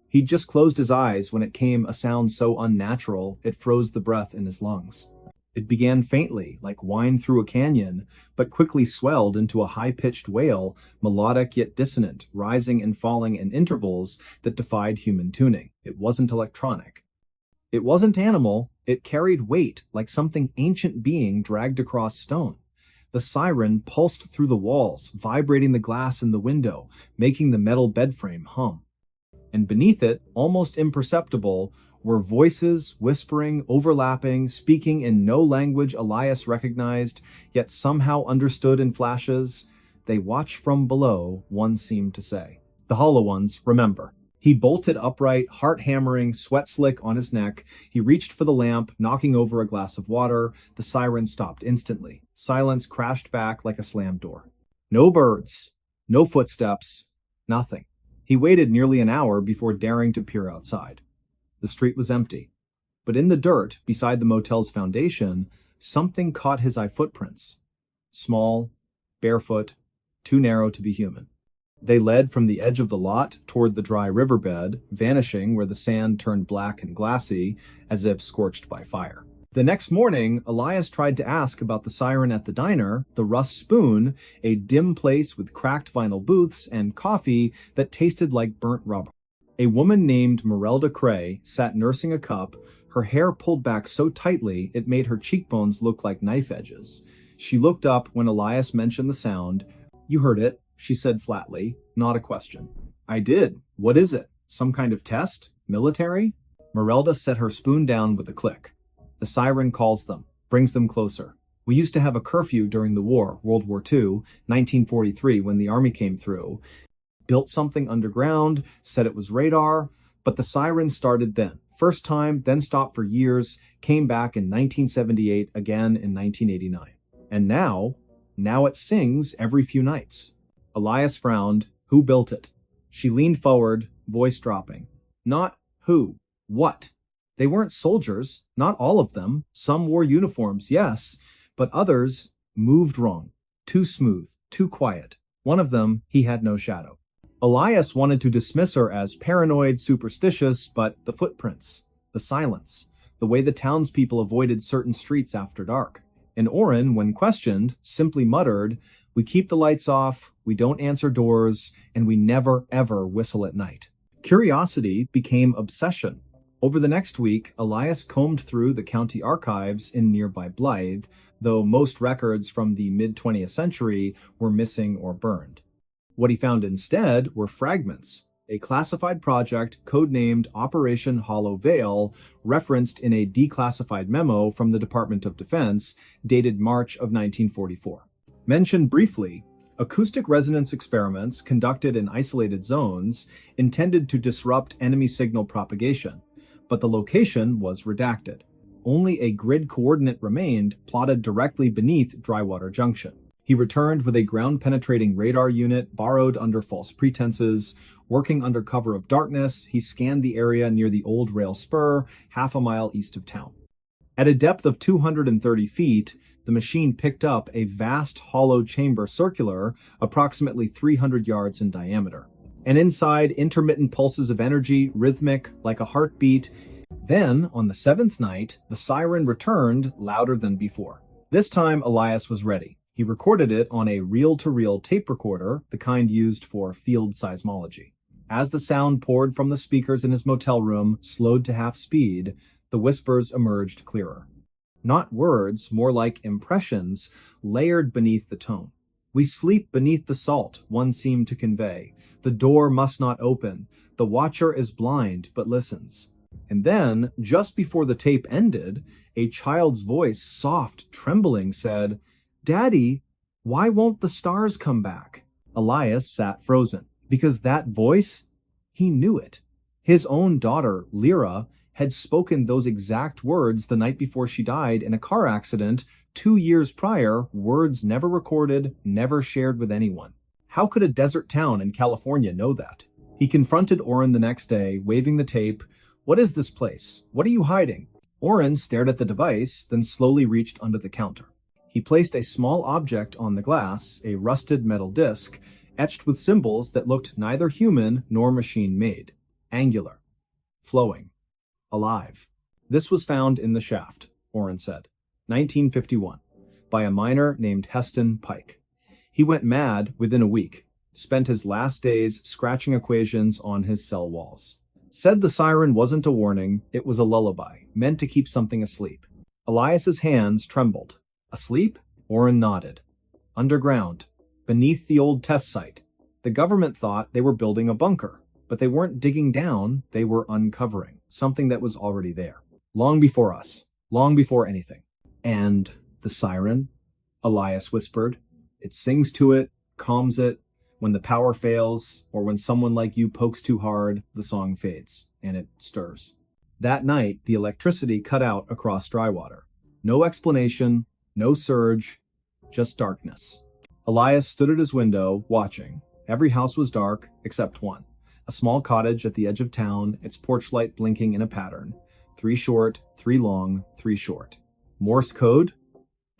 [SPEAKER 1] He'd just closed his eyes when it came a sound so unnatural it froze the breath in his lungs. It began faintly, like whine through a canyon, but quickly swelled into a high-pitched wail, melodic yet dissonant, rising and falling in intervals that defied human tuning. It wasn't electronic. It wasn't animal, it carried weight like something ancient being dragged across stone. The siren pulsed through the walls, vibrating the glass in the window, making the metal bed frame hum. And beneath it, almost imperceptible, were voices whispering, overlapping, speaking in no language Elias recognized, yet somehow understood in flashes. They watch from below, one seemed to say. The hollow ones, remember. He bolted upright, heart hammering, sweat slick on his neck. He reached for the lamp, knocking over a glass of water. The siren stopped instantly. Silence crashed back like a slammed door. No birds, no footsteps, nothing. He waited nearly an hour before daring to peer outside. The street was empty. But in the dirt, beside the motel's foundation, something caught his eye. Footprints. Small, barefoot, too narrow to be human. They led from the edge of the lot toward the dry riverbed, vanishing where the sand turned black and glassy, as if scorched by fire. The next morning, Elias tried to ask about the siren at the diner, the Rust Spoon, a dim place with cracked vinyl booths and coffee that tasted like burnt rubber. A woman named Merelda Cray sat nursing a cup, her hair pulled back so tightly it made her cheekbones look like knife edges. She looked up when Elias mentioned the sound. "You heard it," she said flatly, not a question. "I did. What is it? Some kind of test? Military?" Merelda set her spoon down with a click. "The siren calls them, brings them closer. We used to have a curfew during the war, World War II, 1943, when the army came through. Built something underground, said it was radar, but the siren started then. First time, then stopped for years, came back in 1978, again in 1989. And now it sings every few nights." Elias frowned. "Who built it?" She leaned forward, voice dropping. "Not who, what? They weren't soldiers, not all of them. Some wore uniforms, yes, but others moved wrong. Too smooth, too quiet. One of them, he had no shadow." Elias wanted to dismiss her as paranoid, superstitious, but the footprints, the silence, the way the townspeople avoided certain streets after dark. And Oren, when questioned, simply muttered, "We keep the lights off, we don't answer doors, and we never ever whistle at night." Curiosity became obsession. Over the next week, Elias combed through the county archives in nearby Blythe, though most records from the mid-20th century were missing or burned. What he found instead were fragments, a classified project codenamed Operation Hollow Veil, referenced in a declassified memo from the Department of Defense dated March of 1944. Mentioned briefly, acoustic resonance experiments conducted in isolated zones intended to disrupt enemy signal propagation, but the location was redacted. Only a grid coordinate remained, plotted directly beneath Drywater Junction. He returned with a ground-penetrating radar unit borrowed under false pretenses. Working under cover of darkness, he scanned the area near the old rail spur, half a mile east of town. At a depth of 230 feet, the machine picked up a vast hollow chamber circular, approximately 300 yards in diameter. And inside, intermittent pulses of energy, rhythmic, like a heartbeat. Then, on the seventh night, the siren returned, louder than before. This time, Elias was ready. He recorded it on a reel-to-reel tape recorder, the kind used for field seismology. As the sound poured from the speakers in his motel room, slowed to half speed, the whispers emerged clearer. Not words, more like impressions, layered beneath the tone. "We sleep beneath the salt," one seemed to convey. "The door must not open. The watcher is blind, but listens." And then, just before the tape ended, a child's voice, soft, trembling, said, "Daddy, why won't the stars come back?" Elias sat frozen, because that voice, he knew it. His own daughter, Lyra, had spoken those exact words the night before she died in a car accident 2 years prior, words never recorded, never shared with anyone. How could a desert town in California know that? He confronted Oren the next day, waving the tape. "What is this place? What are you hiding?" Oren stared at the device, then slowly reached under the counter. He placed a small object on the glass, a rusted metal disc, etched with symbols that looked neither human nor machine-made. Angular. Flowing. Alive. "This was found in the shaft," Oren said. 1951. By a miner named Heston Pike. He went mad within a week. Spent his last days scratching equations on his cell walls. Said the siren wasn't a warning, it was a lullaby, meant to keep something asleep. Elias's hands trembled. Asleep? Oren nodded. Underground, beneath the old test site. The government thought they were building a bunker, but they weren't digging down, they were uncovering something that was already there. Long before us. Long before anything. And the siren? Elias whispered. It sings to it, calms it. When the power fails, or when someone like you pokes too hard, the song fades, and it stirs. That night, the electricity cut out across Drywater. No explanation, no surge, just darkness. Elias stood at his window, watching. Every house was dark, except one. A small cottage at the edge of town, its porch light blinking in a pattern. 3 short, 3 long, 3 short. Morse code?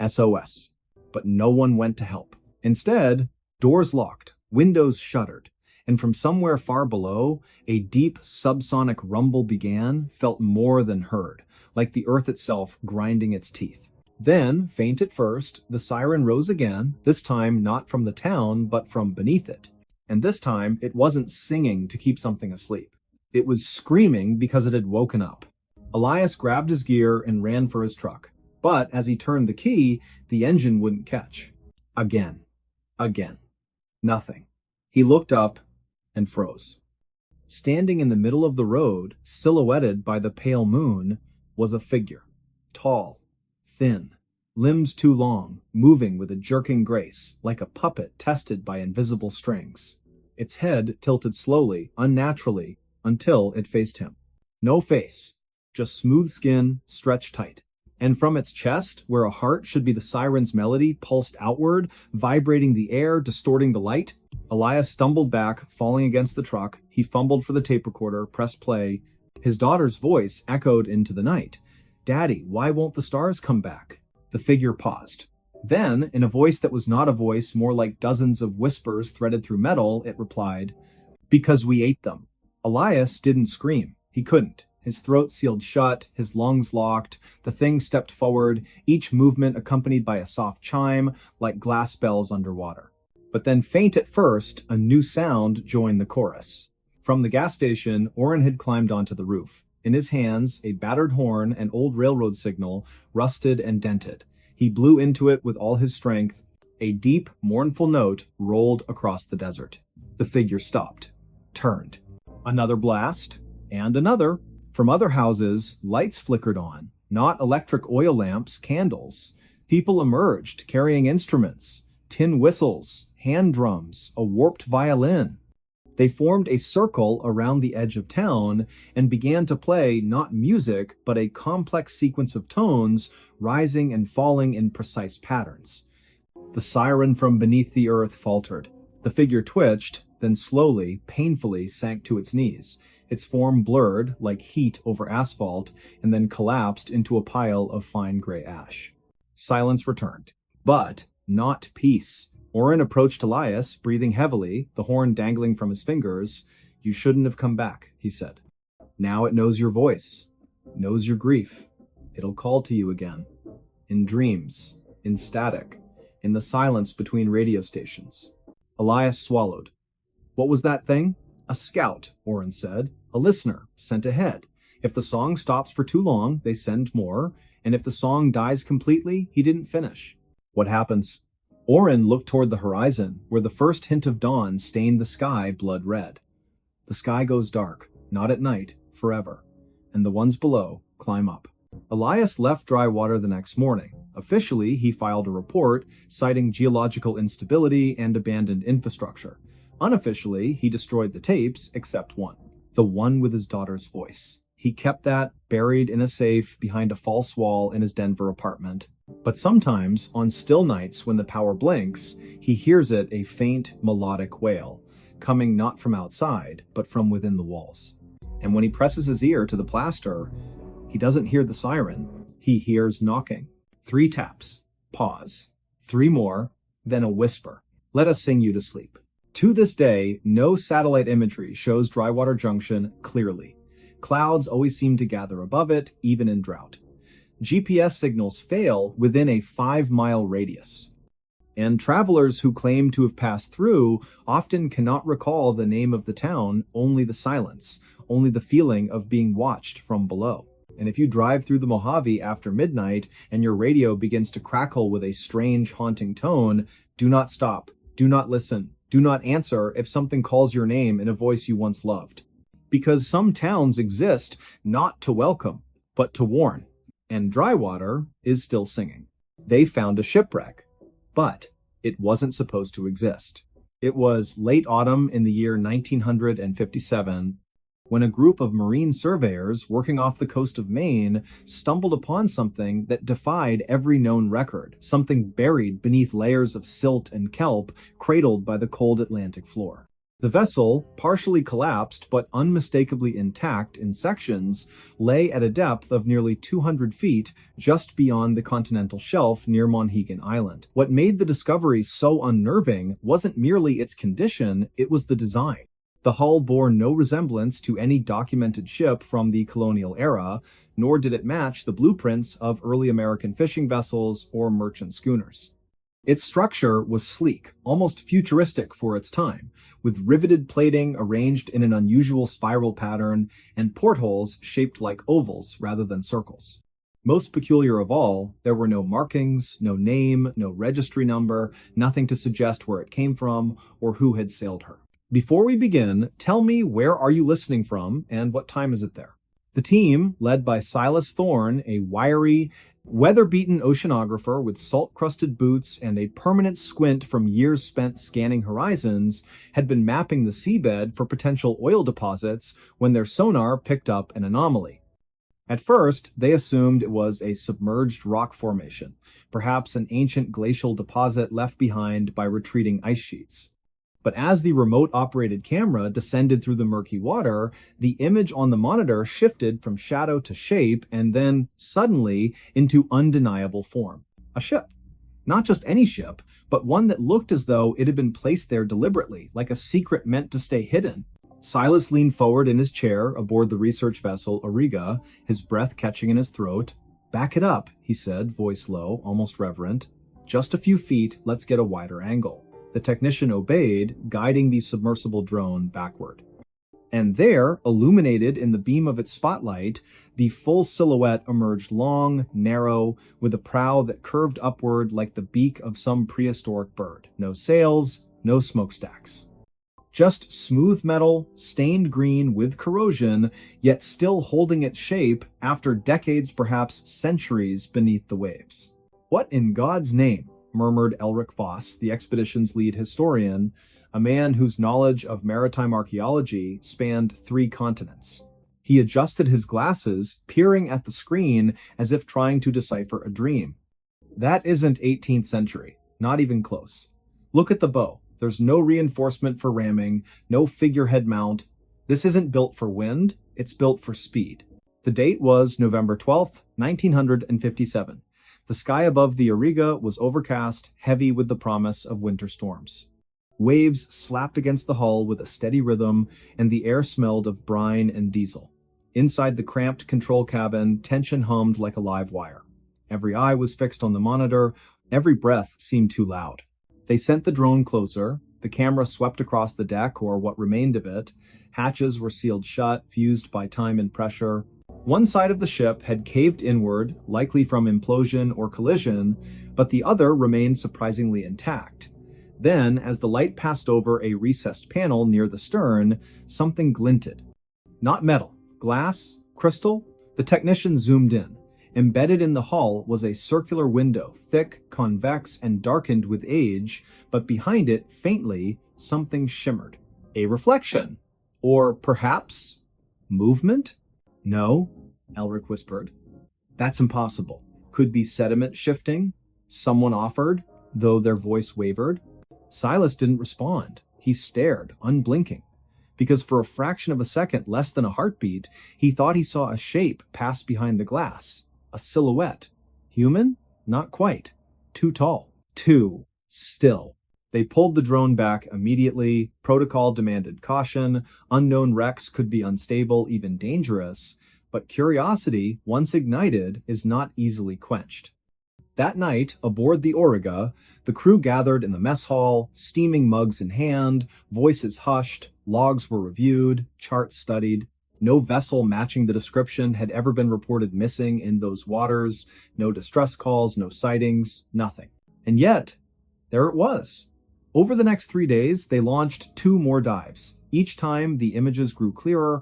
[SPEAKER 1] SOS. But no one went to help. Instead, doors locked, windows shuttered, and from somewhere far below, a deep subsonic rumble began, felt more than heard, like the earth itself grinding its teeth. Then, faint at first, the siren rose again, this time not from the town, but from beneath it. And this time, it wasn't singing to keep something asleep. It was screaming because it had woken up. Elias grabbed his gear and ran for his truck. But as he turned the key, the engine wouldn't catch. Again. Nothing. He looked up and froze. Standing in the middle of the road, silhouetted by the pale moon, was a figure. Tall, thin, limbs too long, moving with a jerking grace, like a puppet tested by invisible strings. Its head tilted slowly, unnaturally, until it faced him. No face, just smooth skin, stretched tight. And from its chest, where a heart should be the siren's melody, pulsed outward, vibrating the air, distorting the light. Elias stumbled back, falling against the truck. He fumbled for the tape recorder, pressed play. His daughter's voice echoed into the night. "Daddy, why won't the stars come back?" The figure paused. Then, in a voice that was not a voice, more like dozens of whispers threaded through metal, it replied, "Because we ate them." Elias didn't scream. He couldn't. His throat sealed shut, his lungs locked. The thing stepped forward, each movement accompanied by a soft chime, like glass bells underwater. But then, faint at first, a new sound joined the chorus. From the gas station, Oren had climbed onto the roof. In his hands, a battered horn, an old railroad signal, rusted and dented. He blew into it with all his strength. A deep, mournful note rolled across the desert. The figure stopped, turned. Another blast, and another. From other houses, lights flickered on, not electric oil lamps, candles. People emerged, carrying instruments, tin whistles, hand drums, a warped violin. They formed a circle around the edge of town and began to play not music, but a complex sequence of tones, rising and falling in precise patterns. The siren from beneath the earth faltered. The figure twitched, then slowly, painfully sank to its knees. Its form blurred, like heat over asphalt, and then collapsed into a pile of fine gray ash. Silence returned. But not peace. Oren approached Elias, breathing heavily, the horn dangling from his fingers. "You shouldn't have come back," he said. "Now it knows your voice, knows your grief. It'll call to you again. In dreams, in static, in the silence between radio stations." Elias swallowed. "What was that thing?" "A scout," Oren said. "A listener, sent ahead. If the song stops for too long, they send more, and if the song dies completely, he didn't finish." "What happens?" Oren looked toward the horizon, where the first hint of dawn stained the sky blood red. "The sky goes dark, not at night, forever, and the ones below climb up." Elias left Drywater the next morning. Officially, he filed a report citing geological instability and abandoned infrastructure. Unofficially, he destroyed the tapes, except one. The one with his daughter's voice. He kept that buried in a safe behind a false wall in his Denver apartment. But sometimes, on still nights when the power blinks, he hears it a faint, melodic wail, coming not from outside, but from within the walls. And when he presses his ear to the plaster, he doesn't hear the siren. He hears knocking. 3 taps. Pause. 3 more. Then a whisper. "Let us sing you to sleep." To this day, no satellite imagery shows Drywater Junction clearly. Clouds always seem to gather above it, even in drought. GPS signals fail within a 5-mile radius. And travelers who claim to have passed through often cannot recall the name of the town, only the silence, only the feeling of being watched from below. And if you drive through the Mojave after midnight and your radio begins to crackle with a strange, haunting tone, do not stop, do not listen, do not answer if something calls your name in a voice you once loved. Because some towns exist not to welcome, but to warn. And Drywater is still singing. They found a shipwreck, but it wasn't supposed to exist. It was late autumn in the year 1957 when a group of marine surveyors working off the coast of Maine stumbled upon something that defied every known record, something buried beneath layers of silt and kelp cradled by the cold Atlantic floor. The vessel, partially collapsed but unmistakably intact in sections, lay at a depth of nearly 200 feet just beyond the continental shelf near Monhegan Island. What made the discovery so unnerving wasn't merely its condition, it was the design. The hull bore no resemblance to any documented ship from the colonial era, nor did it match the blueprints of early American fishing vessels or merchant schooners. Its structure was sleek, almost futuristic for its time, with riveted plating arranged in an unusual spiral pattern and portholes shaped like ovals rather than circles. Most peculiar of all, there were no markings, no name, no registry number, nothing to suggest where it came from or who had sailed her. Before we begin, tell me where are you listening from and what time is it there? The team, led by Silas Thorne, a wiry, weather-beaten oceanographer with salt-crusted boots and a permanent squint from years spent scanning horizons, had been mapping the seabed for potential oil deposits when their sonar picked up an anomaly. At first, they assumed it was a submerged rock formation, perhaps an ancient glacial deposit left behind by retreating ice sheets. But as the remote-operated camera descended through the murky water, the image on the monitor shifted from shadow to shape and then, suddenly, into undeniable form. A ship. Not just any ship, but one that looked as though it had been placed there deliberately, like a secret meant to stay hidden. Silas leaned forward in his chair aboard the research vessel Auriga, his breath catching in his throat. "Back it up," he said, voice low, almost reverent. "Just a few feet, let's get a wider angle." The technician obeyed, guiding the submersible drone backward. And there, illuminated in the beam of its spotlight, the full silhouette emerged long, narrow, with a prow that curved upward like the beak of some prehistoric bird. No sails, no smokestacks. Just smooth metal, stained green with corrosion, yet still holding its shape after decades, perhaps centuries, beneath the waves. "What in God's name?" murmured Elric Foss, the expedition's lead historian, a man whose knowledge of maritime archaeology spanned 3 continents. He adjusted his glasses, peering at the screen as if trying to decipher a dream. "That isn't 18th century, not even close. Look at the bow. There's no reinforcement for ramming, no figurehead mount. This isn't built for wind, it's built for speed." The date was November 12th, 1957. The sky above the Auriga was overcast, heavy with the promise of winter storms. Waves slapped against the hull with a steady rhythm, and the air smelled of brine and diesel. Inside the cramped control cabin, tension hummed like a live wire. Every eye was fixed on the monitor, every breath seemed too loud. They sent the drone closer, the camera swept across the deck, or what remained of it. Hatches were sealed shut, fused by time and pressure. One side of the ship had caved inward, likely from implosion or collision, but the other remained surprisingly intact. Then, as the light passed over a recessed panel near the stern, something glinted. Not metal, glass, crystal? The technician zoomed in. Embedded in the hull was a circular window, thick, convex, and darkened with age, but behind it, faintly, something shimmered. A reflection. Or perhaps movement? "No," Elric whispered. "That's impossible. Could be sediment shifting?" Someone offered, though their voice wavered. Silas didn't respond. He stared, unblinking. Because for a fraction of a second, less than a heartbeat, he thought he saw a shape pass behind the glass. A silhouette. Human? Not quite. Too tall. Too still. They pulled the drone back immediately. Protocol demanded caution. Unknown wrecks could be unstable, even dangerous. But curiosity, once ignited, is not easily quenched. That night, aboard the Auriga, the crew gathered in the mess hall, steaming mugs in hand, voices hushed, logs were reviewed, charts studied. No vessel matching the description had ever been reported missing in those waters, no distress calls, no sightings, nothing. And yet, there it was. Over the next 3 days, they launched 2 more dives. Each time, the images grew clearer.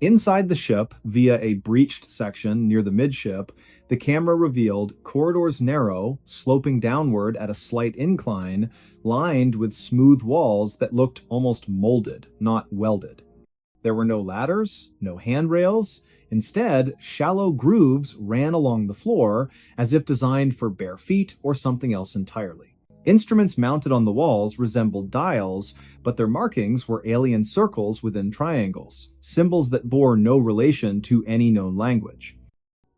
[SPEAKER 1] Inside the ship, via a breached section near the midship, the camera revealed corridors narrow, sloping downward at a slight incline, lined with smooth walls that looked almost molded, not welded. There were no ladders, no handrails. Instead, shallow grooves ran along the floor, as if designed for bare feet or something else entirely. Instruments mounted on the walls resembled dials, but their markings were alien circles within triangles, symbols that bore no relation to any known language.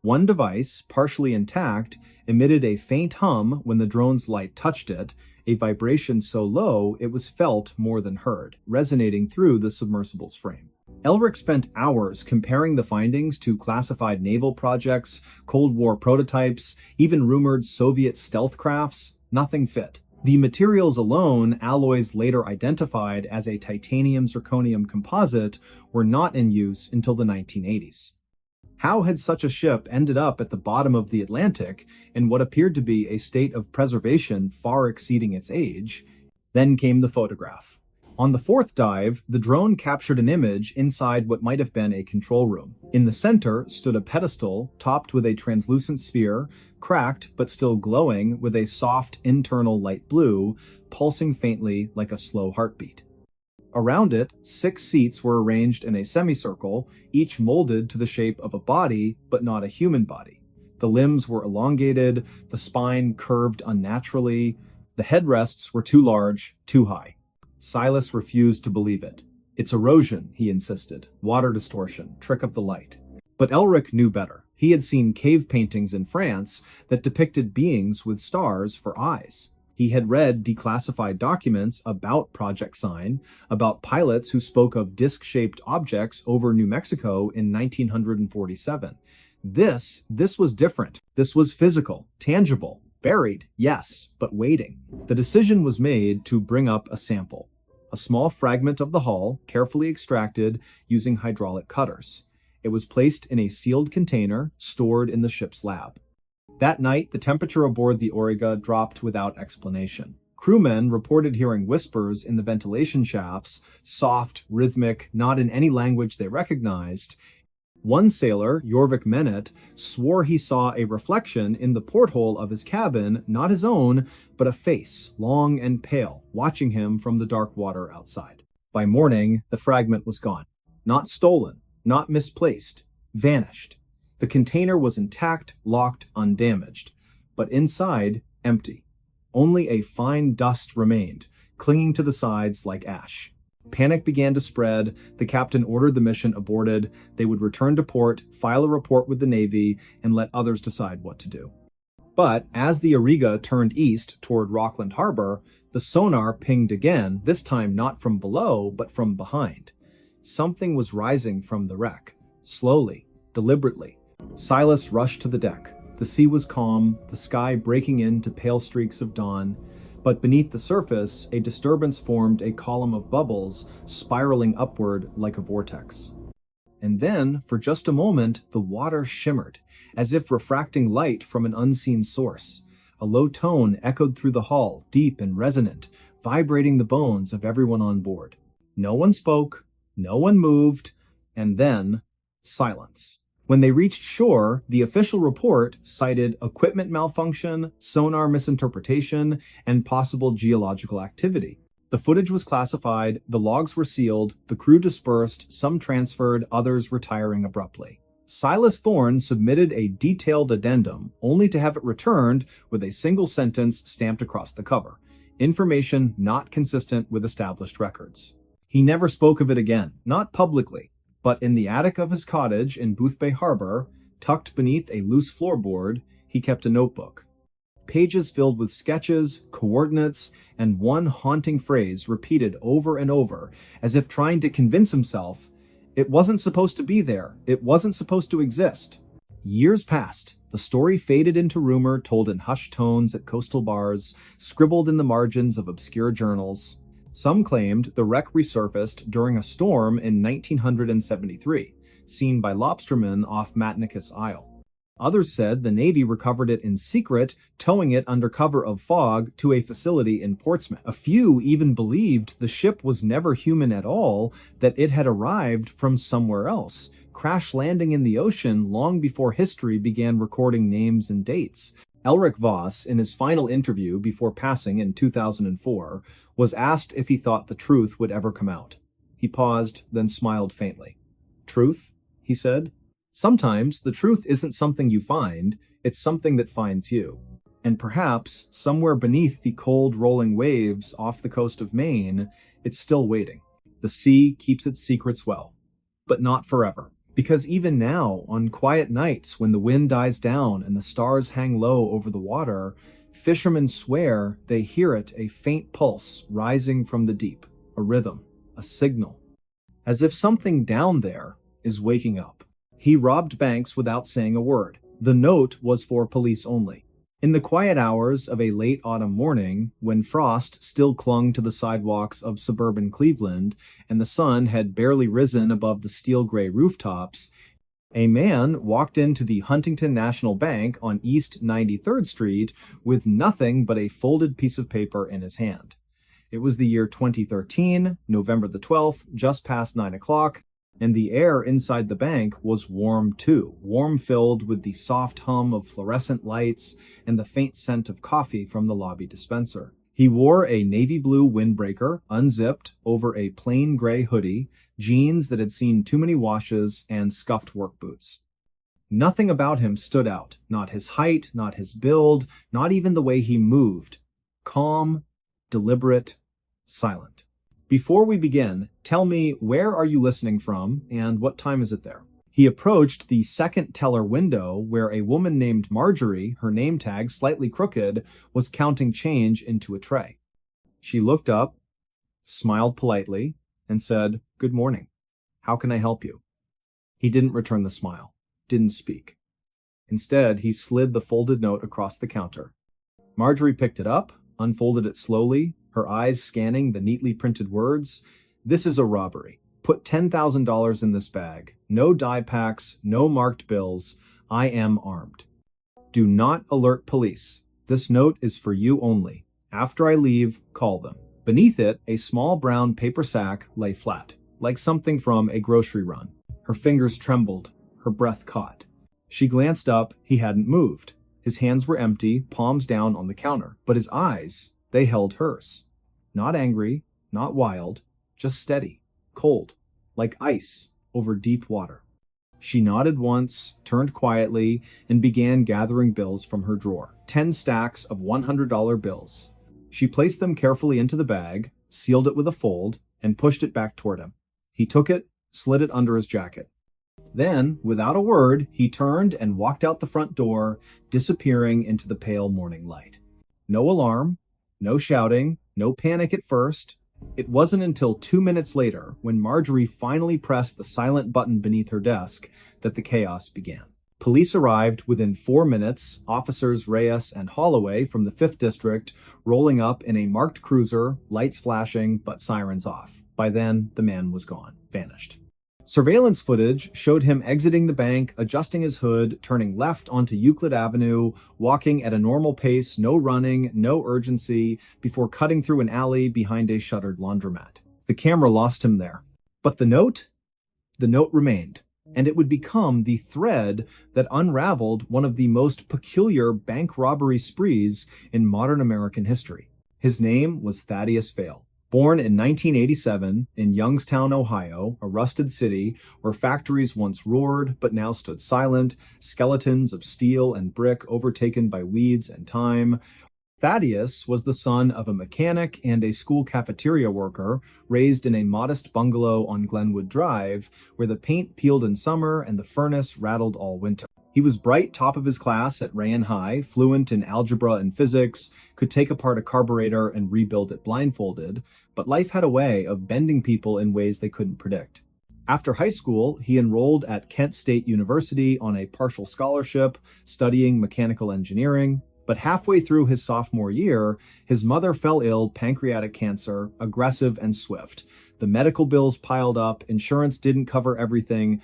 [SPEAKER 1] One device, partially intact, emitted a faint hum when the drone's light touched it, a vibration so low it was felt more than heard, resonating through the submersible's frame. Elric spent hours comparing the findings to classified naval projects, Cold War prototypes, even rumored Soviet stealth crafts. Nothing fit. The materials alone, alloys later identified as a titanium-zirconium composite, were not in use until the 1980s. How had such a ship ended up at the bottom of the Atlantic in what appeared to be a state of preservation far exceeding its age? Then came the photograph. On the 4th dive, the drone captured an image inside what might have been a control room. In the center stood a pedestal topped with a translucent sphere, cracked but still glowing with a soft internal light blue, pulsing faintly like a slow heartbeat. Around it, 6 seats were arranged in a semicircle, each molded to the shape of a body, but not a human body. The limbs were elongated, the spine curved unnaturally, the headrests were too large, too high. Silas refused to believe it. It's erosion, he insisted. Water distortion, trick of the light. But Elric knew better. He had seen cave paintings in France that depicted beings with stars for eyes. He had read declassified documents about Project Sign, about pilots who spoke of disc-shaped objects over New Mexico in 1947. This was different. This was physical, tangible, buried, yes, but waiting. The decision was made to bring up a sample. A small fragment of the hull, carefully extracted using hydraulic cutters. It was placed in a sealed container, stored in the ship's lab. That night, the temperature aboard the Auriga dropped without explanation. Crewmen reported hearing whispers in the ventilation shafts, soft, rhythmic, not in any language they recognized. One sailor, Jorvik Menet, swore he saw a reflection in the porthole of his cabin, not his own, but a face, long and pale, watching him from the dark water outside. By morning, the fragment was gone. Not stolen, not misplaced, vanished. The container was intact, locked, undamaged, but inside, empty. Only a fine dust remained, clinging to the sides like ash. Panic began to spread. The captain ordered the mission aborted. They would return to port, file a report with the Navy, and let others decide what to do. But as the Auriga turned east toward Rockland Harbor, the sonar pinged again, this time not from below, but from behind. Something was rising from the wreck, slowly, deliberately. Silas rushed to the deck. The sea was calm, the sky breaking into pale streaks of dawn. But beneath the surface, a disturbance formed a column of bubbles, spiraling upward like a vortex. And then, for just a moment, the water shimmered, as if refracting light from an unseen source. A low tone echoed through the hull, deep and resonant, vibrating the bones of everyone on board. No one spoke, no one moved, and then, silence. When they reached shore, the official report cited equipment malfunction, sonar misinterpretation, and possible geological activity. The footage was classified, the logs were sealed, the crew dispersed, some transferred, others retiring abruptly. Silas Thorne submitted a detailed addendum, only to have it returned with a single sentence stamped across the cover. Information not consistent with established records. He never spoke of it again, not publicly. But in the attic of his cottage in Boothbay Harbor, tucked beneath a loose floorboard, he kept a notebook. Pages filled with sketches, coordinates, and one haunting phrase repeated over and over, as if trying to convince himself it wasn't supposed to be there, it wasn't supposed to exist. Years passed. The story faded into rumor told in hushed tones at coastal bars, scribbled in the margins of obscure journals. Some claimed the wreck resurfaced during a storm in 1973, seen by lobstermen off Matnicus Isle. Others said the Navy recovered it in secret, towing it under cover of fog to a facility in Portsmouth. A few even believed the ship was never human at all, that it had arrived from somewhere else, crash landing in the ocean long before history began recording names and dates. Elric Voss, in his final interview before passing in 2004, was asked if he thought the truth would ever come out. He paused, then smiled faintly. "Truth?" he said. "Sometimes the truth isn't something you find, it's something that finds you. And perhaps, somewhere beneath the cold rolling waves off the coast of Maine, it's still waiting. The sea keeps its secrets well. But not forever. Because even now, on quiet nights when the wind dies down and the stars hang low over the water, fishermen swear they hear it, a faint pulse rising from the deep, a rhythm, a signal. As if something down there is waking up." He robbed banks without saying a word. The note was for police only. In the quiet hours of a late autumn morning, when frost still clung to the sidewalks of suburban Cleveland and the sun had barely risen above the steel-gray rooftops, a man walked into the Huntington National Bank on East 93rd Street with nothing but a folded piece of paper in his hand. It was the year 2013, November the 12th, just past 9 o'clock, and the air inside the bank was warm too, warm-filled with the soft hum of fluorescent lights and the faint scent of coffee from the lobby dispenser. He wore a navy blue windbreaker, unzipped, over a plain gray hoodie, jeans that had seen too many washes, and scuffed work boots. Nothing about him stood out, not his height, not his build, not even the way he moved. Calm, deliberate, silent. "Before we begin, tell me, where are you listening from, and what time is it there?" He approached the second teller window where a woman named Marjorie, her name tag slightly crooked, was counting change into a tray. She looked up, smiled politely, and said, "Good morning. How can I help you?" He didn't return the smile, didn't speak. Instead, he slid the folded note across the counter. Marjorie picked it up, unfolded it slowly, her eyes scanning the neatly printed words. "This is a robbery. Put $10,000 in this bag. No die packs, no marked bills. I am armed. Do not alert police. This note is for you only. After I leave, call them." Beneath it, a small brown paper sack lay flat, like something from a grocery run. Her fingers trembled, her breath caught. She glanced up. He hadn't moved. His hands were empty, palms down on the counter, but his eyes, they held hers. Not angry, not wild, just steady, cold, like ice over deep water. She nodded once, turned quietly, and began gathering bills from her drawer. 10 stacks of $100 bills. She placed them carefully into the bag, sealed it with a fold, and pushed it back toward him. He took it, slid it under his jacket. Then, without a word, he turned and walked out the front door, disappearing into the pale morning light. No alarm, no shouting, no panic at first. It wasn't until 2 minutes later, when Marjorie finally pressed the silent button beneath her desk, that the chaos began. Police arrived within 4 minutes, officers Reyes and Holloway from the 5th District rolling up in a marked cruiser, lights flashing, but sirens off. By then, the man was gone, vanished. Surveillance footage showed him exiting the bank, adjusting his hood, turning left onto Euclid Avenue, walking at a normal pace, no running, no urgency, before cutting through an alley behind a shuttered laundromat. The camera lost him there. But the note? The note remained, and it would become the thread that unraveled one of the most peculiar bank robbery sprees in modern American history. His name was Thaddeus Vale. Born in 1987 in Youngstown, Ohio, a rusted city where factories once roared but now stood silent, skeletons of steel and brick overtaken by weeds and time, Thaddeus was the son of a mechanic and a school cafeteria worker, raised in a modest bungalow on Glenwood Drive, where the paint peeled in summer and the furnace rattled all winter. He was bright top of his class at Rayen High, fluent in algebra and physics, could take apart a carburetor and rebuild it blindfolded, but life had a way of bending people in ways they couldn't predict. After high school, he enrolled at Kent State University on a partial scholarship, studying mechanical engineering. But halfway through his sophomore year, his mother fell ill, pancreatic cancer, aggressive and swift. The medical bills piled up, insurance didn't cover everything.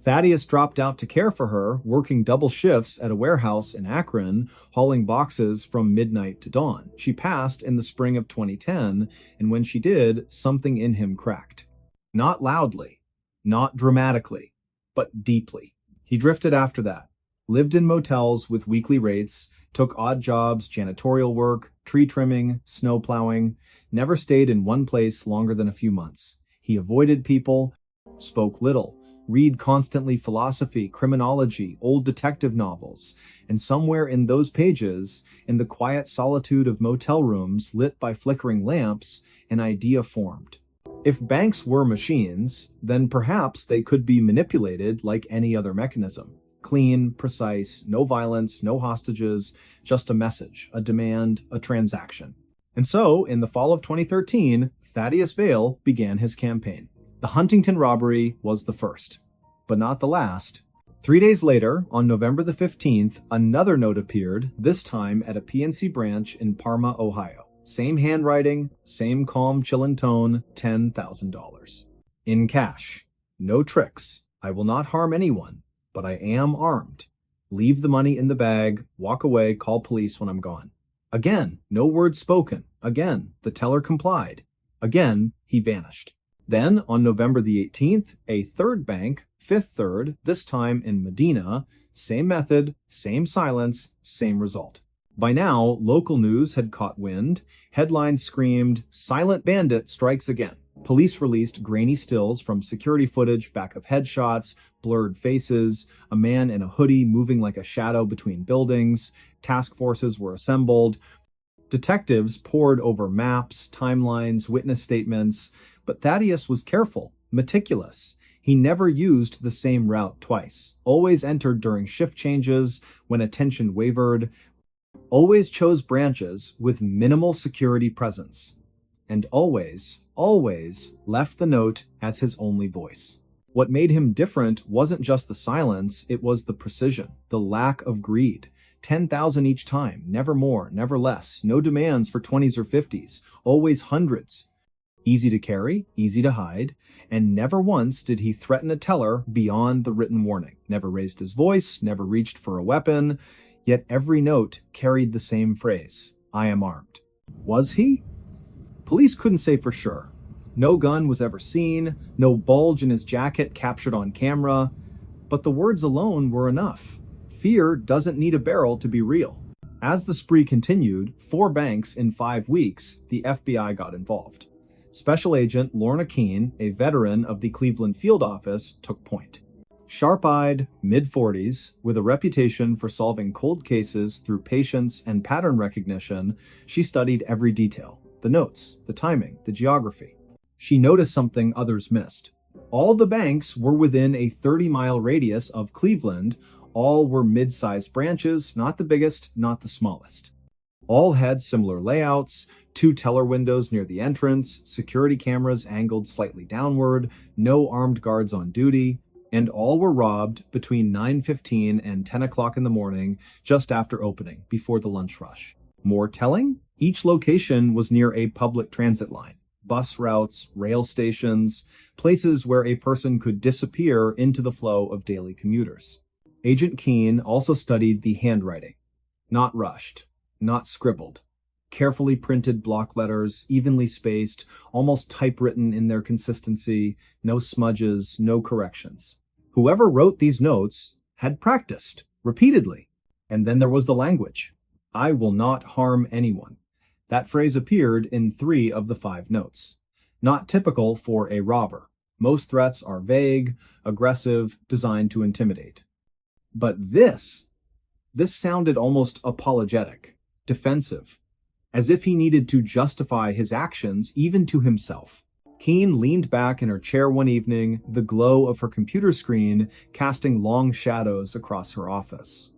[SPEAKER 1] Thaddeus dropped out to care for her, working double shifts at a warehouse in Akron, hauling boxes from midnight to dawn. She passed in the spring of 2010, and when she did, something in him cracked. Not loudly, not dramatically, but deeply. He drifted after that, lived in motels with weekly rates, took odd jobs, janitorial work, tree trimming, snow plowing, never stayed in one place longer than a few months. He avoided people, spoke little, read constantly philosophy, criminology, old detective novels, and somewhere in those pages, in the quiet solitude of motel rooms lit by flickering lamps, an idea formed. If banks were machines, then perhaps they could be manipulated like any other mechanism. Clean, precise, no violence, no hostages, just a message, a demand, a transaction. And so, in the fall of 2013, Thaddeus Vale began his campaign. The Huntington robbery was the first, but not the last. 3 days later, on November the 15th, another note appeared, this time at a PNC branch in Parma, Ohio. Same handwriting, same calm, chillin' tone, $10,000. In cash. No tricks. I will not harm anyone, but I am armed. Leave the money in the bag, walk away, call police when I'm gone. Again, no words spoken. Again, the teller complied. Again, he vanished. Then, on November the 18th, a third bank, Fifth Third, this time in Medina, same method, same silence, same result. By now, local news had caught wind. Headlines screamed, "Silent Bandit strikes again." Police released grainy stills from security footage back of headshots, blurred faces, a man in a hoodie moving like a shadow between buildings. Task forces were assembled. Detectives pored over maps, timelines, witness statements, but Thaddeus was careful, meticulous. He never used the same route twice, always entered during shift changes, when attention wavered, always chose branches with minimal security presence, and always left the note as his only voice. What made him different wasn't just the silence, it was the precision, the lack of greed. 10,000 each time, never more, never less, no demands for 20s or 50s, always hundreds. Easy to carry, easy to hide, and never once did he threaten a teller beyond the written warning. Never raised his voice, never reached for a weapon, yet every note carried the same phrase, "I am armed." Was he? Police couldn't say for sure. No gun was ever seen, no bulge in his jacket captured on camera, but the words alone were enough. Fear doesn't need a barrel to be real. As the spree continued, 4 banks in 5 weeks, the FBI got involved. Special Agent Lorna Keene, a veteran of the Cleveland field office, took point. Sharp-eyed, mid-40s, with a reputation for solving cold cases through patience and pattern recognition, she studied every detail. The notes, the timing, the geography. She noticed something others missed. All the banks were within a 30-mile radius of Cleveland. All were mid-sized branches, not the biggest, not the smallest. All had similar layouts, 2 teller windows near the entrance, security cameras angled slightly downward, no armed guards on duty, and all were robbed between 9:15 and 10 o'clock in the morning, just after opening, before the lunch rush. More telling? Each location was near a public transit line, bus routes, rail stations, places where a person could disappear into the flow of daily commuters. Agent Keene also studied the handwriting. Not rushed, not scribbled. Carefully printed block letters, evenly spaced, almost typewritten in their consistency, no smudges, no corrections. Whoever wrote these notes had practiced, repeatedly. And then there was the language. "I will not harm anyone." That phrase appeared in 3 of the 5 notes. Not typical for a robber. Most threats are vague, aggressive, designed to intimidate. But this sounded almost apologetic, defensive, as if he needed to justify his actions even to himself. Keene leaned back in her chair one evening, the glow of her computer screen casting long shadows across her office.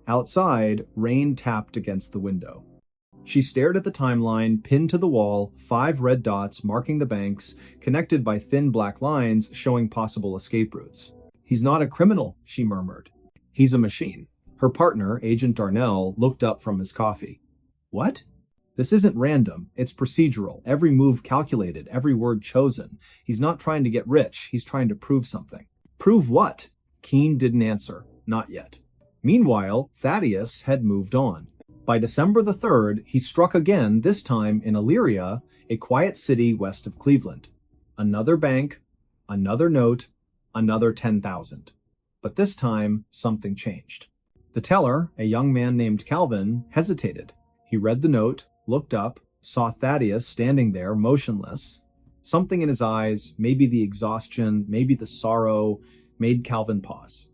[SPEAKER 1] Outside, rain tapped against the window. She stared at the timeline, pinned to the wall, 5 red dots marking the banks, connected by thin black lines showing possible escape routes. "He's not a criminal," she murmured. "He's a machine." Her partner, Agent Darnell, looked up from his coffee. "What?" "This isn't random. It's procedural. Every move calculated, every word chosen. He's not trying to get rich. He's trying to prove something." "Prove what?" Keene didn't answer. Not yet. Meanwhile, Thaddeus had moved on. By December the 3rd, he struck again, this time in Elyria, a quiet city west of Cleveland. Another bank, another note, another 10,000. But this time, something changed. The teller, a young man named Calvin, hesitated. He read the note, looked up, saw Thaddeus standing there, motionless. Something in his eyes, maybe the exhaustion, maybe the sorrow, made Calvin pause.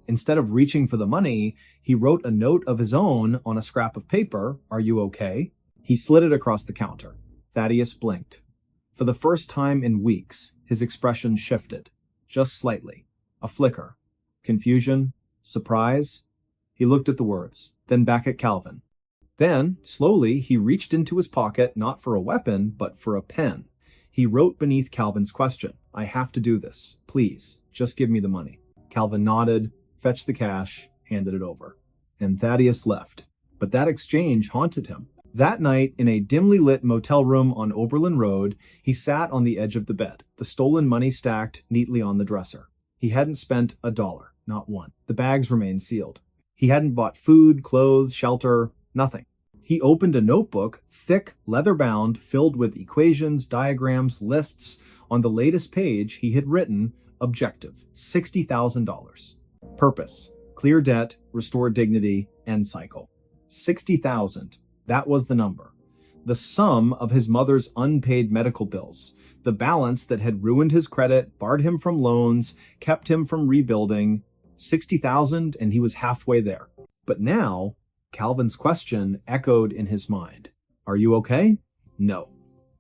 [SPEAKER 1] Instead of reaching for the money, he wrote a note of his own on a scrap of paper. "Are you okay?" He slid it across the counter. Thaddeus blinked. For the first time in weeks, his expression shifted. Just slightly. A flicker. Confusion. Surprise. He looked at the words, then back at Calvin. Then, slowly, he reached into his pocket, not for a weapon, but for a pen. He wrote beneath Calvin's question, "I have to do this. Please, just give me the money." Calvin nodded, fetched the cash, handed it over. And Thaddeus left. But that exchange haunted him. That night, in a dimly lit motel room on Oberlin Road, he sat on the edge of the bed, the stolen money stacked neatly on the dresser. He hadn't spent $1, not one. The bags remained sealed. He hadn't bought food, clothes, shelter, nothing. He opened a notebook, thick, leather-bound, filled with equations, diagrams, lists. On the latest page, he had written, objective, $60,000. Purpose, clear debt, restore dignity, end cycle. 60,000. That was the number. The sum of his mother's unpaid medical bills. The balance that had ruined his credit, barred him from loans, kept him from rebuilding. 60,000, and he was halfway there. But now, Calvin's question echoed in his mind. "Are you okay?" No,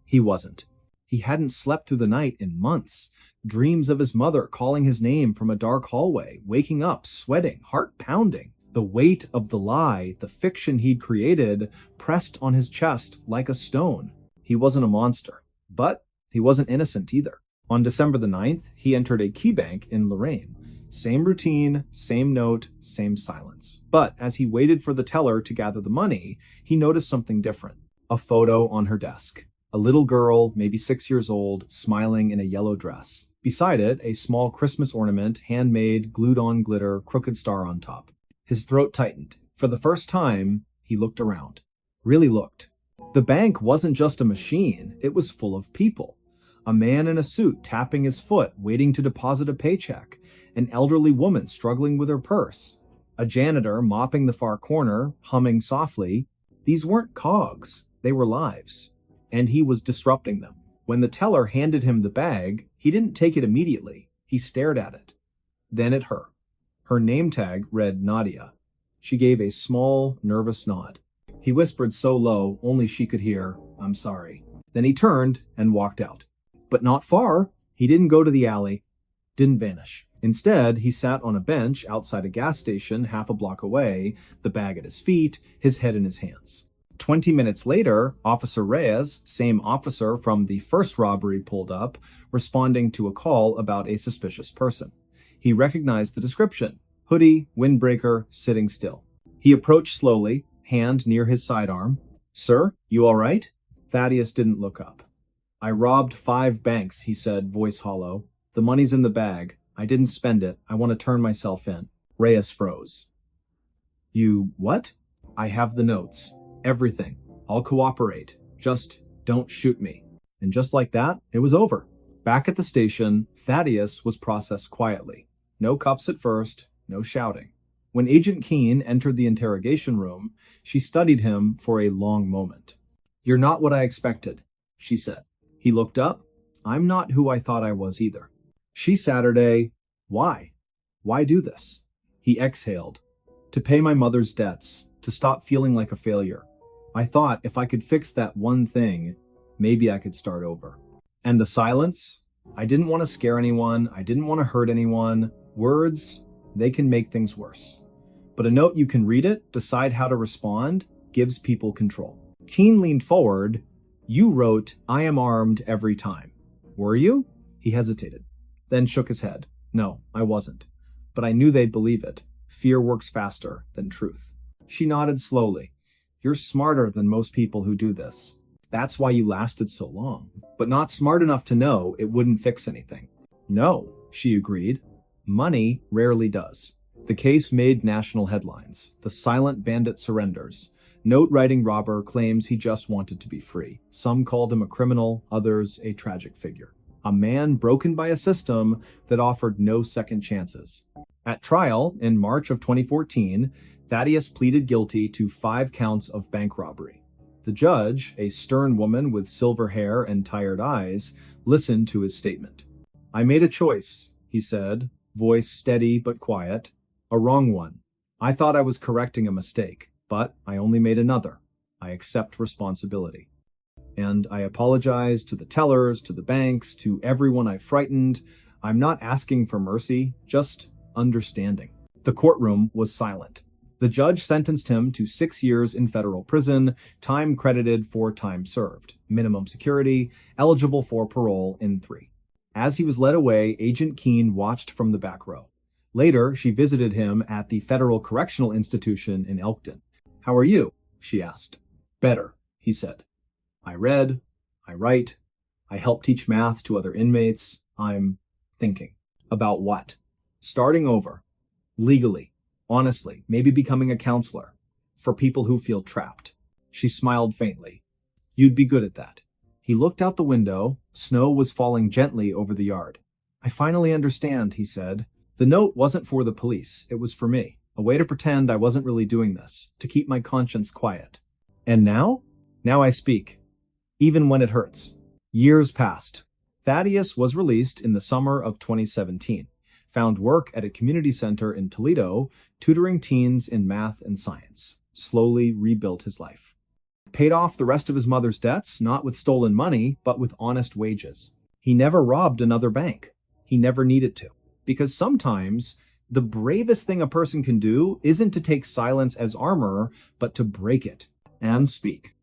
[SPEAKER 1] he wasn't. He hadn't slept through the night in months. Dreams of his mother calling his name from a dark hallway, waking up, sweating, heart pounding. The weight of the lie, the fiction he'd created, pressed on his chest like a stone. He wasn't a monster, but he wasn't innocent either. On December the 9th, he entered a key bank in Lorraine. Same routine, same note, same silence. But as he waited for the teller to gather the money, he noticed something different. A photo on her desk. A little girl, maybe 6 years old, smiling in a yellow dress. Beside it, a small Christmas ornament, handmade, glued-on glitter, crooked star on top. His throat tightened. For the first time, he looked around. Really looked. The bank wasn't just a machine, it was full of people. A man in a suit tapping his foot, waiting to deposit a paycheck. An elderly woman struggling with her purse. A janitor mopping the far corner, humming softly. These weren't cogs, they were lives. And he was disrupting them. When the teller handed him the bag, he didn't take it immediately. He stared at it. Then at her. Her name tag read Nadia. She gave a small, nervous nod. He whispered so low, only she could hear, "I'm sorry." Then he turned and walked out. But not far. He didn't go to the alley. Didn't vanish. Instead, he sat on a bench outside a gas station half a block away, the bag at his feet, his head in his hands. 20 minutes later, Officer Reyes, same officer from the first robbery, pulled up, responding to a call about a suspicious person. He recognized the description. Hoodie, windbreaker, sitting still. He approached slowly, hand near his sidearm. "Sir, you all right?" Thaddeus didn't look up. "I robbed 5 banks," he said, voice hollow. "The money's in the bag. I didn't spend it. I want to turn myself in." Reyes froze. "You what?" "I have the notes. Everything. I'll cooperate. Just don't shoot me." And just like that, it was over. Back at the station, Thaddeus was processed quietly. No cuffs at first, no shouting. When Agent Keene entered the interrogation room, she studied him for a long moment. "You're not what I expected," she said. He looked up. "I'm not who I thought I was either." She Saturday. Why? Why do this? He exhaled. "To pay my mother's debts, to stop feeling like a failure. I thought if I could fix that one thing, maybe I could start over." And the silence? I didn't want to scare anyone. I didn't want to hurt anyone. Words, they can make things worse. But a note, you can read it, decide how to respond, gives people control. Keen leaned forward. You wrote, "I am armed every time." Were you? He hesitated, then shook his head. No, I wasn't. But I knew they'd believe it. Fear works faster than truth. She nodded slowly. You're smarter than most people who do this. That's why you lasted so long, but not smart enough to know it wouldn't fix anything. No, she agreed. Money rarely does. The case made national headlines. The silent bandit surrenders. Note-writing robber claims he just wanted to be free. Some called him a criminal, others a tragic figure. A man broken by a system that offered no second chances. At trial, in March of 2014, Thaddeus pleaded guilty to 5 counts of bank robbery. The judge, a stern woman with silver hair and tired eyes, listened to his statement. I made a choice, he said, voice steady but quiet. A wrong one. I thought I was correcting a mistake, but I only made another. I accept responsibility. And I apologize to the tellers, to the banks, to everyone I frightened. I'm not asking for mercy, just understanding. The courtroom was silent. The judge sentenced him to 6 years in federal prison, time credited for time served, minimum security, eligible for parole in 3. As he was led away, Agent Keen watched from the back row. Later, she visited him at the Federal Correctional Institution in Elkton. How are you? She asked. Better, he said. I read, I write, I help teach math to other inmates. I'm thinking. About what? Starting over. Legally. Honestly, maybe becoming a counselor. For people who feel trapped. She smiled faintly. You'd be good at that. He looked out the window. Snow was falling gently over the yard. I finally understand, he said. The note wasn't for the police. It was for me. A way to pretend I wasn't really doing this. To keep my conscience quiet. And now? Now I speak. Even when it hurts. Years passed. Thaddeus was released in the summer of 2017. Found work at a community center in Toledo, tutoring teens in math and science. Slowly rebuilt his life. Paid off the rest of his mother's debts, not with stolen money, but with honest wages. He never robbed another bank. He never needed to. Because sometimes, the bravest thing a person can do isn't to take silence as armor, but to break it and speak.